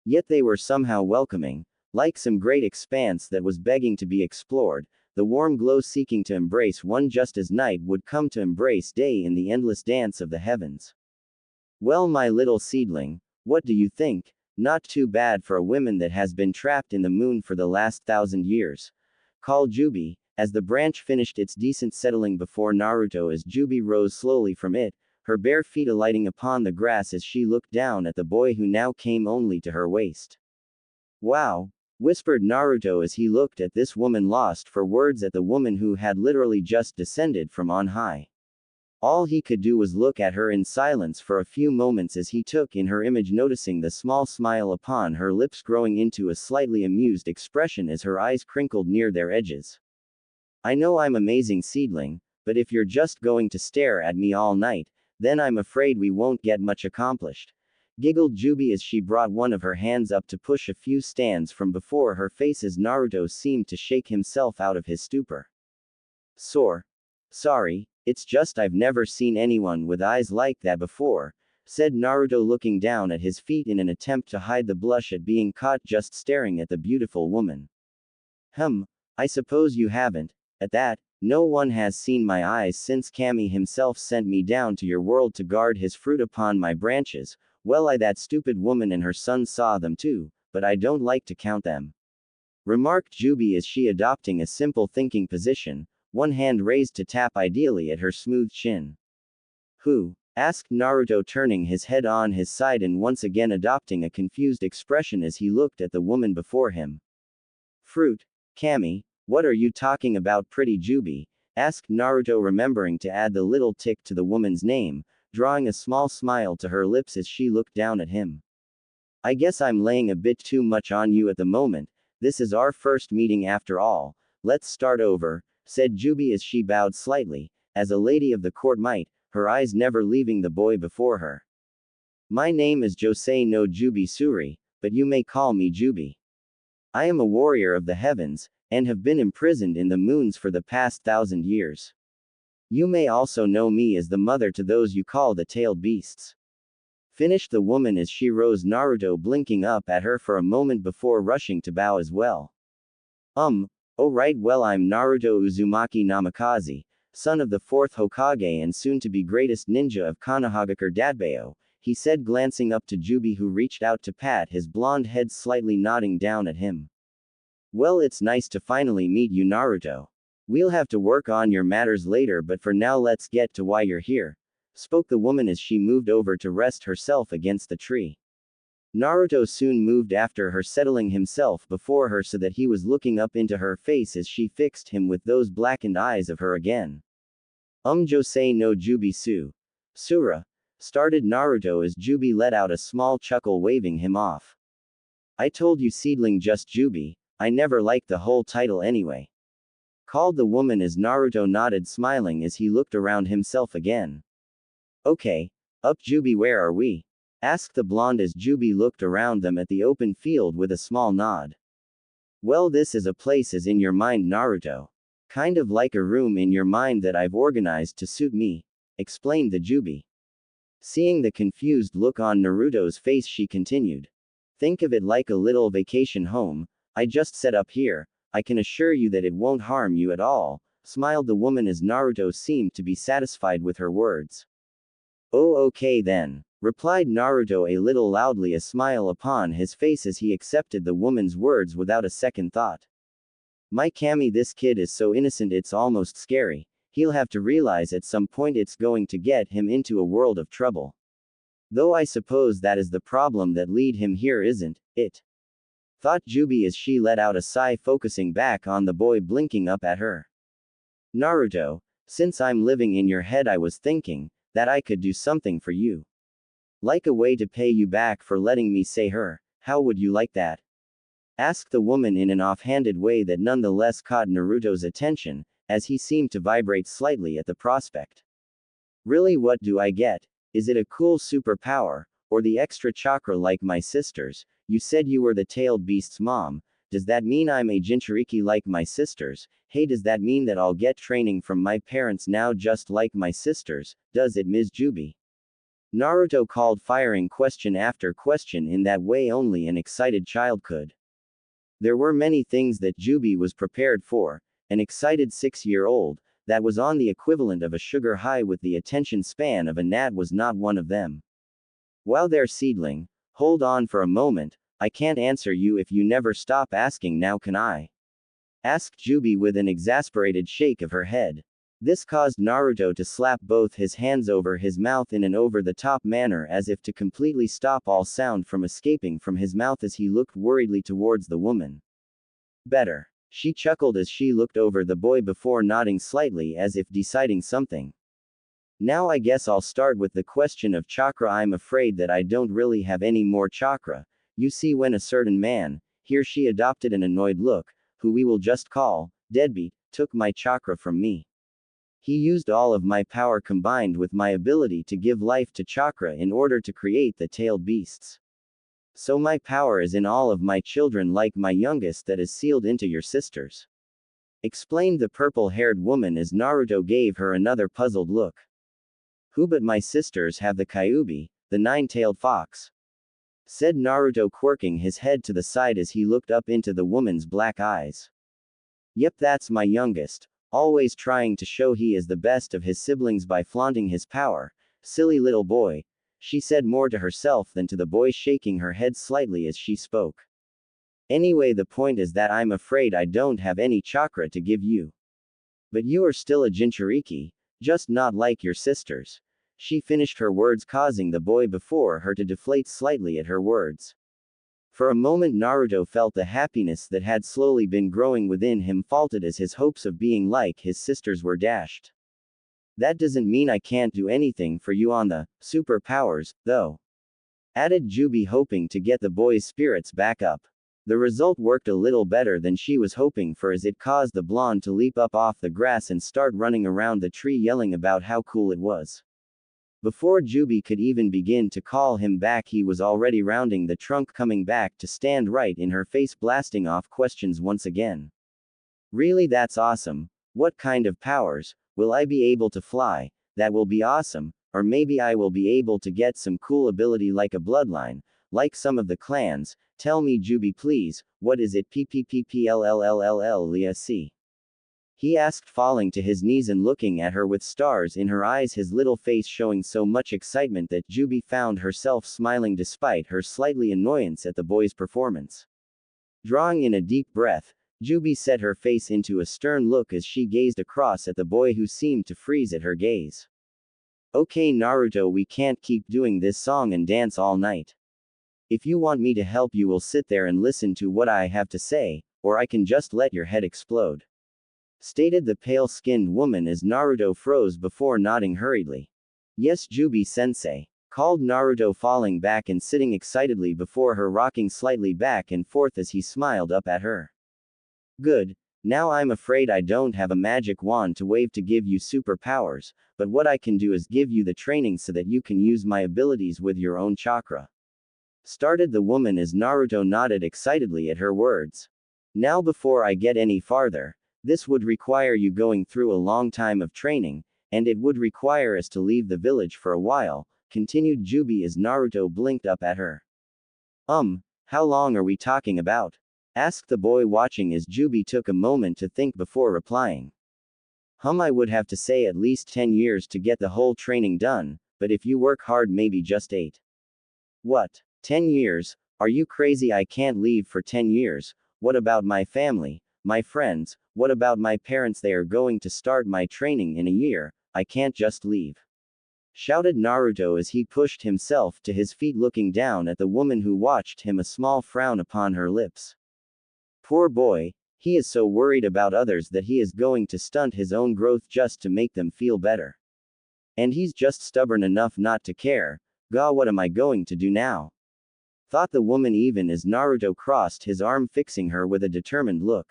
Yet they were somehow welcoming, like some great expanse that was begging to be explored, the warm glow seeking to embrace one just as night would come to embrace day in the endless dance of the heavens. Well, my little seedling, what do you think? Not too bad for a woman that has been trapped in the moon for the last 1,000 years. Called Kyuubi, as the branch finished its descent, settling before Naruto as Kyuubi rose slowly from it, her bare feet alighting upon the grass as she looked down at the boy who now came only to her waist. Wow! Whispered Naruto as he looked at this woman, lost for words at the woman who had literally just descended from on high. All he could do was look at her in silence for a few moments as he took in her image, noticing the small smile upon her lips growing into a slightly amused expression as her eyes crinkled near their edges. I know I'm amazing, seedling, but if you're just going to stare at me all night, then I'm afraid we won't get much accomplished. Giggled Kyuubi as she brought one of her hands up to push a few stands from before her face as Naruto seemed to shake himself out of his stupor. Sorry, it's just I've never seen anyone with eyes like that before, said Naruto, looking down at his feet in an attempt to hide the blush at being caught just staring at the beautiful woman. I suppose you haven't. At that, no one has seen my eyes since Kami himself sent me down to your world to guard his fruit upon my branches. Well, that stupid woman and her son saw them too, but I don't like to count them. Remarked Kyuubi as she adopting a simple thinking position, one hand raised to tap ideally at her smooth chin. Who? Asked Naruto, turning his head on his side and once again adopting a confused expression as he looked at the woman before him. Fruit? Kami, what are you talking about, pretty Kyuubi? Asked Naruto, remembering to add the little tick to the woman's name, drawing a small smile to her lips as she looked down at him. I guess I'm laying a bit too much on you at the moment. This is our first meeting after all. Let's start over, said Kyuubi as she bowed slightly, as a lady of the court might, her eyes never leaving the boy before her. My name is Josei no Jubi Suri, but you may call me Jubi. I am a warrior of the heavens, and have been imprisoned in the moons for the past 1,000 years. You may also know me as the mother to those you call the tailed beasts. Finished the woman as she rose, Naruto blinking up at her for a moment before rushing to bow as well. Oh right, well, I'm Naruto Uzumaki Namikaze, son of the 4th Hokage and soon-to-be greatest ninja of Konohagakure Datbeo, he said, glancing up to Jubi, who reached out to pat his blonde head, slightly nodding down at him. Well, it's nice to finally meet you, Naruto. We'll have to work on your matters later, but for now let's get to why you're here, spoke the woman as she moved over to rest herself against the tree. Naruto soon moved after her, settling himself before her so that he was looking up into her face as she fixed him with those blackened eyes of her again. Josei no Jubi Sura, started Naruto as Jubi let out a small chuckle, waving him off. I told you, seedling, just Jubi, I never liked the whole title anyway, called the woman as Naruto nodded, smiling as he looked around himself again. Okay, up Jubi, where are we? Asked the blonde as Jubi looked around them at the open field with a small nod. Well, this is a place as in your mind, Naruto. Kind of like a room in your mind that I've organized to suit me, explained the Jubi. Seeing the confused look on Naruto's face, she continued. Think of it like a little vacation home. I just set up here. I can assure you that it won't harm you at all, smiled the woman as Naruto seemed to be satisfied with her words. Oh, okay then, replied Naruto a little loudly, a smile upon his face as he accepted the woman's words without a second thought. My Kami, this kid is so innocent it's almost scary. He'll have to realize at some point it's going to get him into a world of trouble. Though I suppose that is the problem that lead him here, isn't it? Thought Jubi as she let out a sigh, focusing back on the boy blinking up at her. Naruto, since I'm living in your head, I was thinking that I could do something for you. Like a way to pay you back for letting me say her. How would you like that? Asked the woman in an offhanded way that nonetheless caught Naruto's attention, as he seemed to vibrate slightly at the prospect. Really, what do I get? Is it a cool superpower, or the extra chakra like my sisters? You said you were the tailed beast's mom. Does that mean I'm a Jinchuriki like my sisters? Hey, does that mean that I'll get training from my parents now just like my sisters? Does it, Ms. Jubi? Naruto called, firing question after question in that way only an excited child could. There were many things that Jubi was prepared for. An excited 6-year-old, that was on the equivalent of a sugar high with the attention span of a gnat, was not one of them. Wow there, seedling, hold on for a moment, I can't answer you if you never stop asking, now can I? Asked Jubi with an exasperated shake of her head. This caused Naruto to slap both his hands over his mouth in an over-the-top manner, as if to completely stop all sound from escaping from his mouth as he looked worriedly towards the woman. Better. She chuckled as she looked over the boy before nodding slightly as if deciding something. Now I guess I'll start with the question of chakra. I'm afraid that I don't really have any more chakra. You see, when a certain man, here she adopted an annoyed look, who we will just call Deadbeat, took my chakra from me. He used all of my power combined with my ability to give life to chakra in order to create the tailed beasts. So my power is in all of my children, like my youngest that is sealed into your sisters. Explained the purple-haired woman as Naruto gave her another puzzled look. Who but my sisters have the Kyuubi, the 9-tailed fox? Said Naruto, quirking his head to the side as he looked up into the woman's black eyes. Yep, that's my youngest, always trying to show he is the best of his siblings by flaunting his power. Silly little boy, she said more to herself than to the boy, shaking her head slightly as she spoke. Anyway, the point is that I'm afraid I don't have any chakra to give you. But you are still a Jinchuriki, just not like your sisters. She finished her words, causing the boy before her to deflate slightly at her words. For a moment Naruto felt the happiness that had slowly been growing within him faltered as his hopes of being like his sisters were dashed. That doesn't mean I can't do anything for you on the superpowers, though. Added Jubi, hoping to get the boy's spirits back up. The result worked a little better than she was hoping for, as it caused the blonde to leap up off the grass and start running around the tree, yelling about how cool it was. Before Jubi could even begin to call him back, he was already rounding the trunk, coming back to stand right in her face, blasting off questions once again. Really, that's awesome. What kind of powers? Will I be able to fly? That will be awesome. Or maybe I will be able to get some cool ability like a bloodline, like some of the clans. Tell me, Jubi, please, what is it? Leah C. He asked, falling to his knees and looking at her with stars in her eyes, his little face showing so much excitement that Jubi found herself smiling despite her slightly annoyance at the boy's performance. Drawing in a deep breath, Jubi set her face into a stern look as she gazed across at the boy, who seemed to freeze at her gaze. Okay, Naruto, we can't keep doing this song and dance all night. If you want me to help, you will sit there and listen to what I have to say, or I can just let your head explode, stated the pale-skinned woman as Naruto froze before nodding hurriedly. Yes, Jubi-sensei, called Naruto, falling back and sitting excitedly before her, rocking slightly back and forth as he smiled up at her. Good. Now I'm afraid I don't have a magic wand to wave to give you superpowers, but what I can do is give you the training so that you can use my abilities with your own chakra, started the woman as Naruto nodded excitedly at her words. Now, before I get any farther, this would require you going through a long time of training, and it would require us to leave the village for a while, continued Jubi as Naruto blinked up at her. How long are we talking about? Asked the boy, watching as Jubi took a moment to think before replying. I would have to say at least 10 years to get the whole training done, but if you work hard, maybe just 8. What? 10 years? Are you crazy? I can't leave for 10 years. What about my family, my friends? What about my parents? They are going to start my training in a year. I can't just leave, shouted Naruto as he pushed himself to his feet, looking down at the woman who watched him, a small frown upon her lips. Poor boy, he is so worried about others that he is going to stunt his own growth just to make them feel better. And he's just stubborn enough not to care. Gah, what am I going to do now? Thought the woman, even as Naruto crossed his arm, fixing her with a determined look.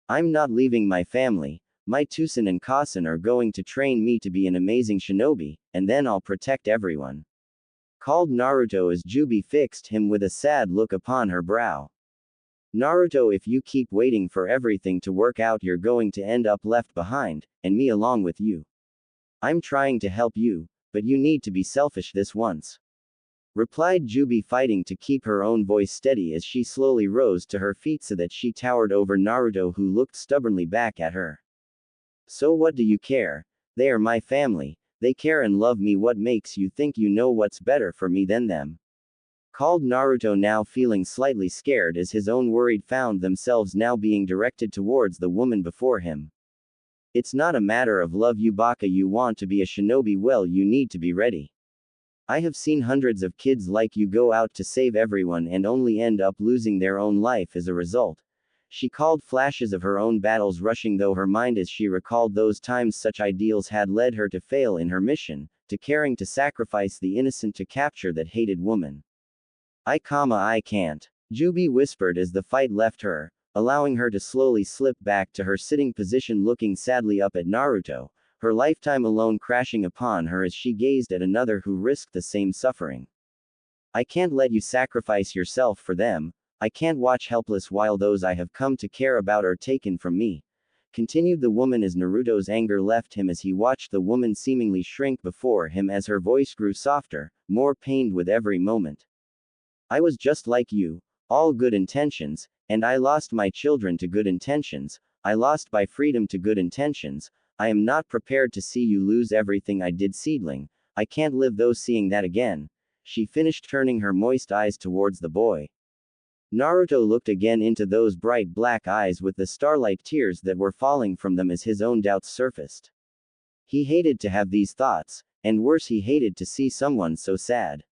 I'm not leaving my family. My Tusen and Kasen are going to train me to be an amazing shinobi, and then I'll protect everyone, called Naruto as Jubi fixed him with a sad look upon her brow. Naruto, if you keep waiting for everything to work out, you're going to end up left behind, and me along with you. I'm trying to help you, but you need to be selfish this once, replied Jubi, fighting to keep her own voice steady as she slowly rose to her feet so that she towered over Naruto, who looked stubbornly back at her. So what do you care? They are my family. They care and love me. What makes you think you know what's better for me than them? Called Naruto, now feeling slightly scared as his own worried found themselves now being directed towards the woman before him. It's not a matter of love, Yubaka. You want to be a shinobi? Well, you need to be ready. I have seen hundreds of kids like you go out to save everyone and only end up losing their own life as a result. She called, flashes of her own battles rushing through her mind as she recalled those times such ideals had led her to fail in her mission, to caring to sacrifice the innocent to capture that hated woman. I can't, Jubi whispered as the fight left her, allowing her to slowly slip back to her sitting position, looking sadly up at Naruto, her lifetime alone crashing upon her as she gazed at another who risked the same suffering. I can't let you sacrifice yourself for them. I can't watch helpless while those I have come to care about are taken from me, continued the woman as Naruto's anger left him as he watched the woman seemingly shrink before him as her voice grew softer, more pained with every moment. I was just like you, all good intentions, and I lost my children to good intentions. I lost my freedom to good intentions. I am not prepared to see you lose everything I did, seedling. I can't live those seeing that again, she finished, turning her moist eyes towards the boy. Naruto looked again into those bright black eyes with the starlight tears that were falling from them as his own doubts surfaced. He hated to have these thoughts, and worse, he hated to see someone so sad.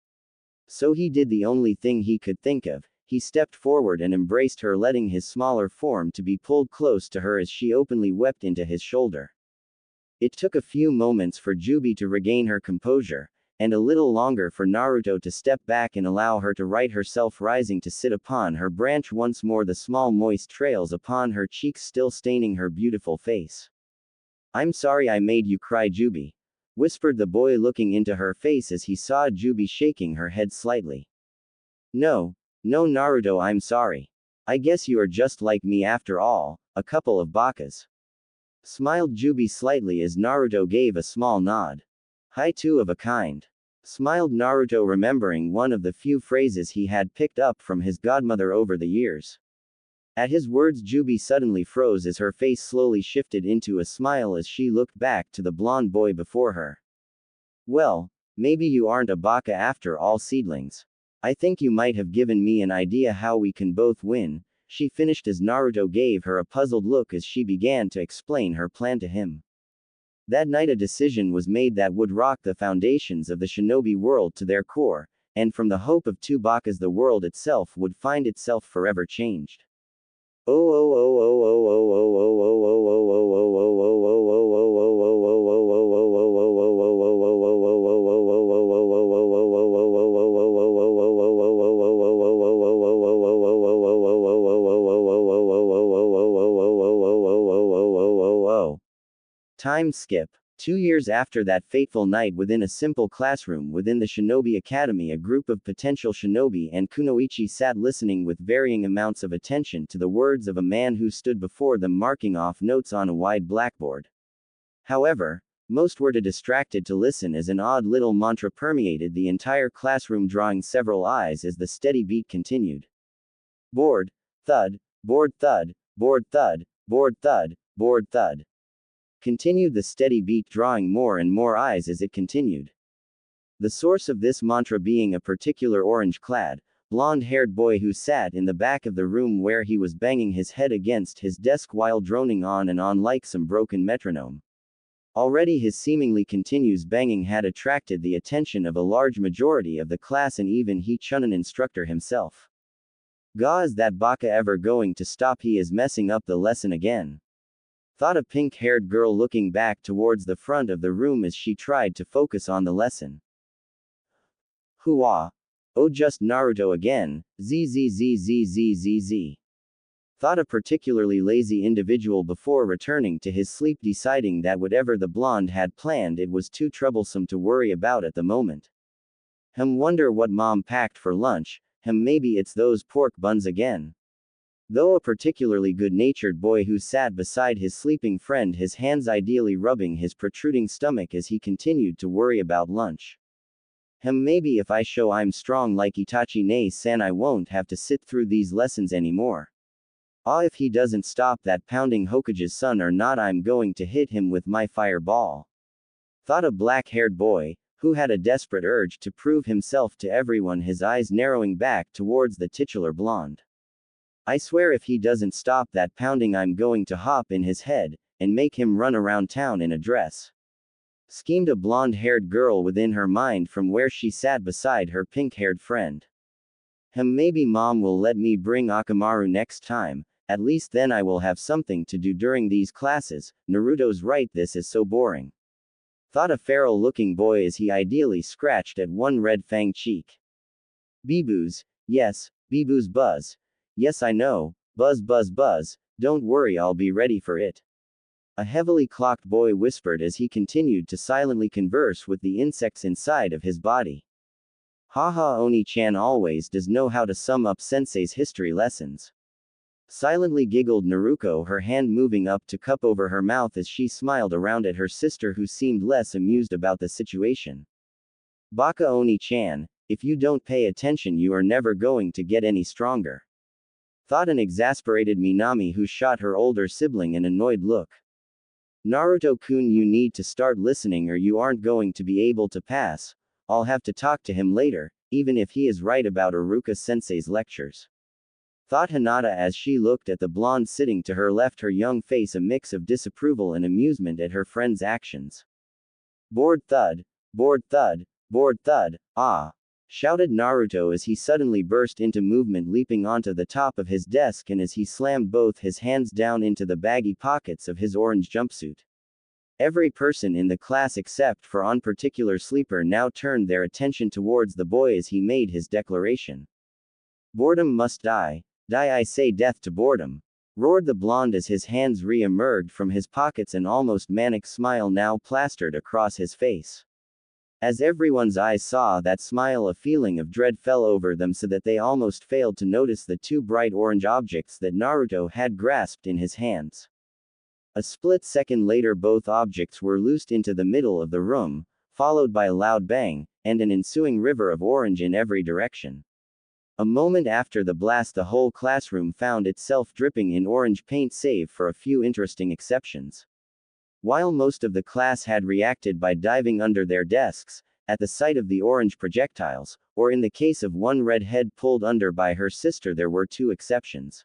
So he did the only thing he could think of. He stepped forward and embraced her, letting his smaller form to be pulled close to her as she openly wept into his shoulder. It took a few moments for Jubi to regain her composure, and a little longer for Naruto to step back and allow her to right herself, rising to sit upon her branch once more, the small moist trails upon her cheeks still staining her beautiful face. I'm sorry I made you cry, Jubi. whispered the boy looking into her face as he saw Kyuubi shaking her head slightly. No, no Naruto, I'm sorry. I guess you are just like me after all, a couple of bakas. Smiled Kyuubi slightly as Naruto gave a small nod. Hi, two of a kind. Smiled Naruto, remembering one of the few phrases he had picked up from his godmother over the years. At his words, Kyuubi suddenly froze as her face slowly shifted into a smile as she looked back to the blonde boy before her. Well, maybe you aren't a baka after all, seedlings. I think you might have given me an idea how we can both win, she finished as Naruto gave her a puzzled look as she began to explain her plan to him. That night a decision was made that would rock the foundations of the shinobi world to their core, and from the hope of two bakas the world itself would find itself forever changed. Time skip. 2 years after that fateful night within a simple classroom within the Shinobi Academy, a group of potential shinobi and kunoichi sat listening with varying amounts of attention to the words of a man who stood before them marking off notes on a wide blackboard. However, most were too distracted to listen as an odd little mantra permeated the entire classroom, drawing several eyes as the steady beat continued. Board, thud, board thud, board thud, board thud, board thud. Continued the steady beat, drawing more and more eyes as it continued. The source of this mantra being a particular orange-clad, blonde-haired boy who sat in the back of the room where he was banging his head against his desk while droning on and on like some broken metronome. Already his seemingly continuous banging had attracted the attention of a large majority of the class and even he Chunin instructor himself. Ga, is that baka ever going to stop? He is messing up the lesson again. Thought a pink-haired girl looking back towards the front of the room as she tried to focus on the lesson. Hua. Oh, just Naruto again, zzzzzzzzz. Thought a particularly lazy individual before returning to his sleep, deciding that whatever the blonde had planned it was too troublesome to worry about at the moment. Wonder what mom packed for lunch, maybe it's those pork buns again. Though a particularly good-natured boy who sat beside his sleeping friend, his hands ideally rubbing his protruding stomach as he continued to worry about lunch. Maybe if I show I'm strong like Itachi Ne-san I won't have to sit through these lessons anymore. If he doesn't stop that pounding Hokage's son or not, I'm going to hit him with my fireball. Thought a black-haired boy, who had a desperate urge to prove himself to everyone, his eyes narrowing back towards the titular blonde. I swear if he doesn't stop that pounding I'm going to hop in his head, and make him run around town in a dress. Schemed a blonde-haired girl within her mind from where she sat beside her pink-haired friend. Maybe mom will let me bring Akamaru next time, at least then I will have something to do during these classes. Naruto's right, this is so boring. Thought a feral-looking boy as he ideally scratched at one red fang cheek. Beeboos, yes, Beeboos buzz. Yes I know, buzz buzz buzz, don't worry I'll be ready for it. A heavily clocked boy whispered as he continued to silently converse with the insects inside of his body. Haha, Oni-chan always does know how to sum up sensei's history lessons. Silently giggled Naruto, her hand moving up to cup over her mouth as she smiled around at her sister who seemed less amused about the situation. Baka Oni-chan, if you don't pay attention you are never going to get any stronger. Thought an exasperated Minami who shot her older sibling an annoyed look. Naruto-kun, you need to start listening or you aren't going to be able to pass. I'll have to talk to him later, even if he is right about Iruka-sensei's lectures. Thought Hinata as she looked at the blonde sitting to her left, her young face a mix of disapproval and amusement at her friend's actions. Board thud, board thud, board thud, ah! Shouted Naruto as he suddenly burst into movement, leaping onto the top of his desk and as he slammed both his hands down into the baggy pockets of his orange jumpsuit. Every person in the class except for one particular sleeper now turned their attention towards the boy as he made his declaration. Boredom must die. Die, I say, death to boredom. roared the blonde as his hands re-emerged from his pockets, an almost manic smile now plastered across his face. As everyone's eyes saw that smile, a feeling of dread fell over them so that they almost failed to notice the two bright orange objects that Naruto had grasped in his hands. A split second later, both objects were loosed into the middle of the room, followed by a loud bang, and an ensuing river of orange in every direction. A moment after the blast, the whole classroom found itself dripping in orange paint, save for a few interesting exceptions. While most of the class had reacted by diving under their desks at the sight of the orange projectiles, or in the case of one redhead pulled under by her sister, there were two exceptions.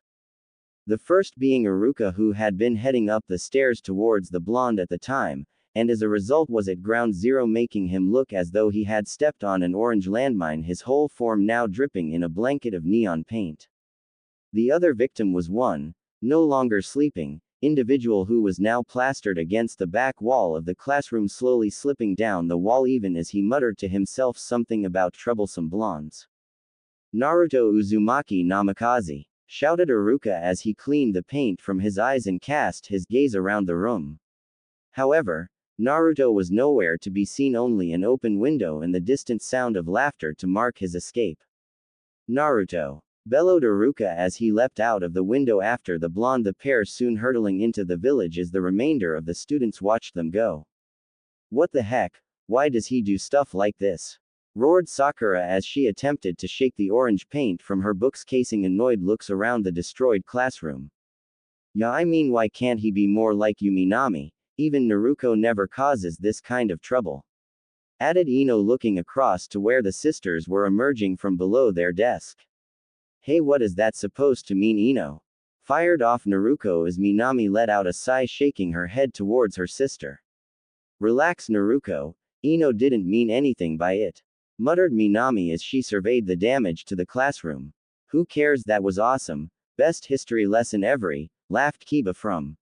The first being Iruka, who had been heading up the stairs towards the blonde at the time, and as a result was at ground zero, making him look as though he had stepped on an orange landmine, his whole form now dripping in a blanket of neon paint. The other victim was one, no longer sleeping, individual who was now plastered against the back wall of the classroom, slowly slipping down the wall even as he muttered to himself something about troublesome blondes. "Naruto Uzumaki Namikaze," shouted Iruka as he cleaned the paint from his eyes and cast his gaze around the room. However, Naruto was nowhere to be seen, only an open window and the distant sound of laughter to mark his escape. "Naruto!" bellowed Iruka as he leapt out of the window after the blonde, the pair soon hurtling into the village as the remainder of the students watched them go. "What the heck? Why does he do stuff like this?" roared Sakura as she attempted to shake the orange paint from her books, casting annoyed looks around the destroyed classroom. "Yeah, I mean, why can't he be more like you, Minami? Even Naruto never causes this kind of trouble," added Ino, looking across to where the sisters were emerging from below their desk. "Hey, what is that supposed to mean, Ino?" fired off Naruto as Minami let out a sigh, shaking her head towards her sister. "Relax, Naruto. Ino didn't mean anything by it," muttered Minami as she surveyed the damage to the classroom. "Who cares, that was awesome. Best history lesson ever," laughed Kiba from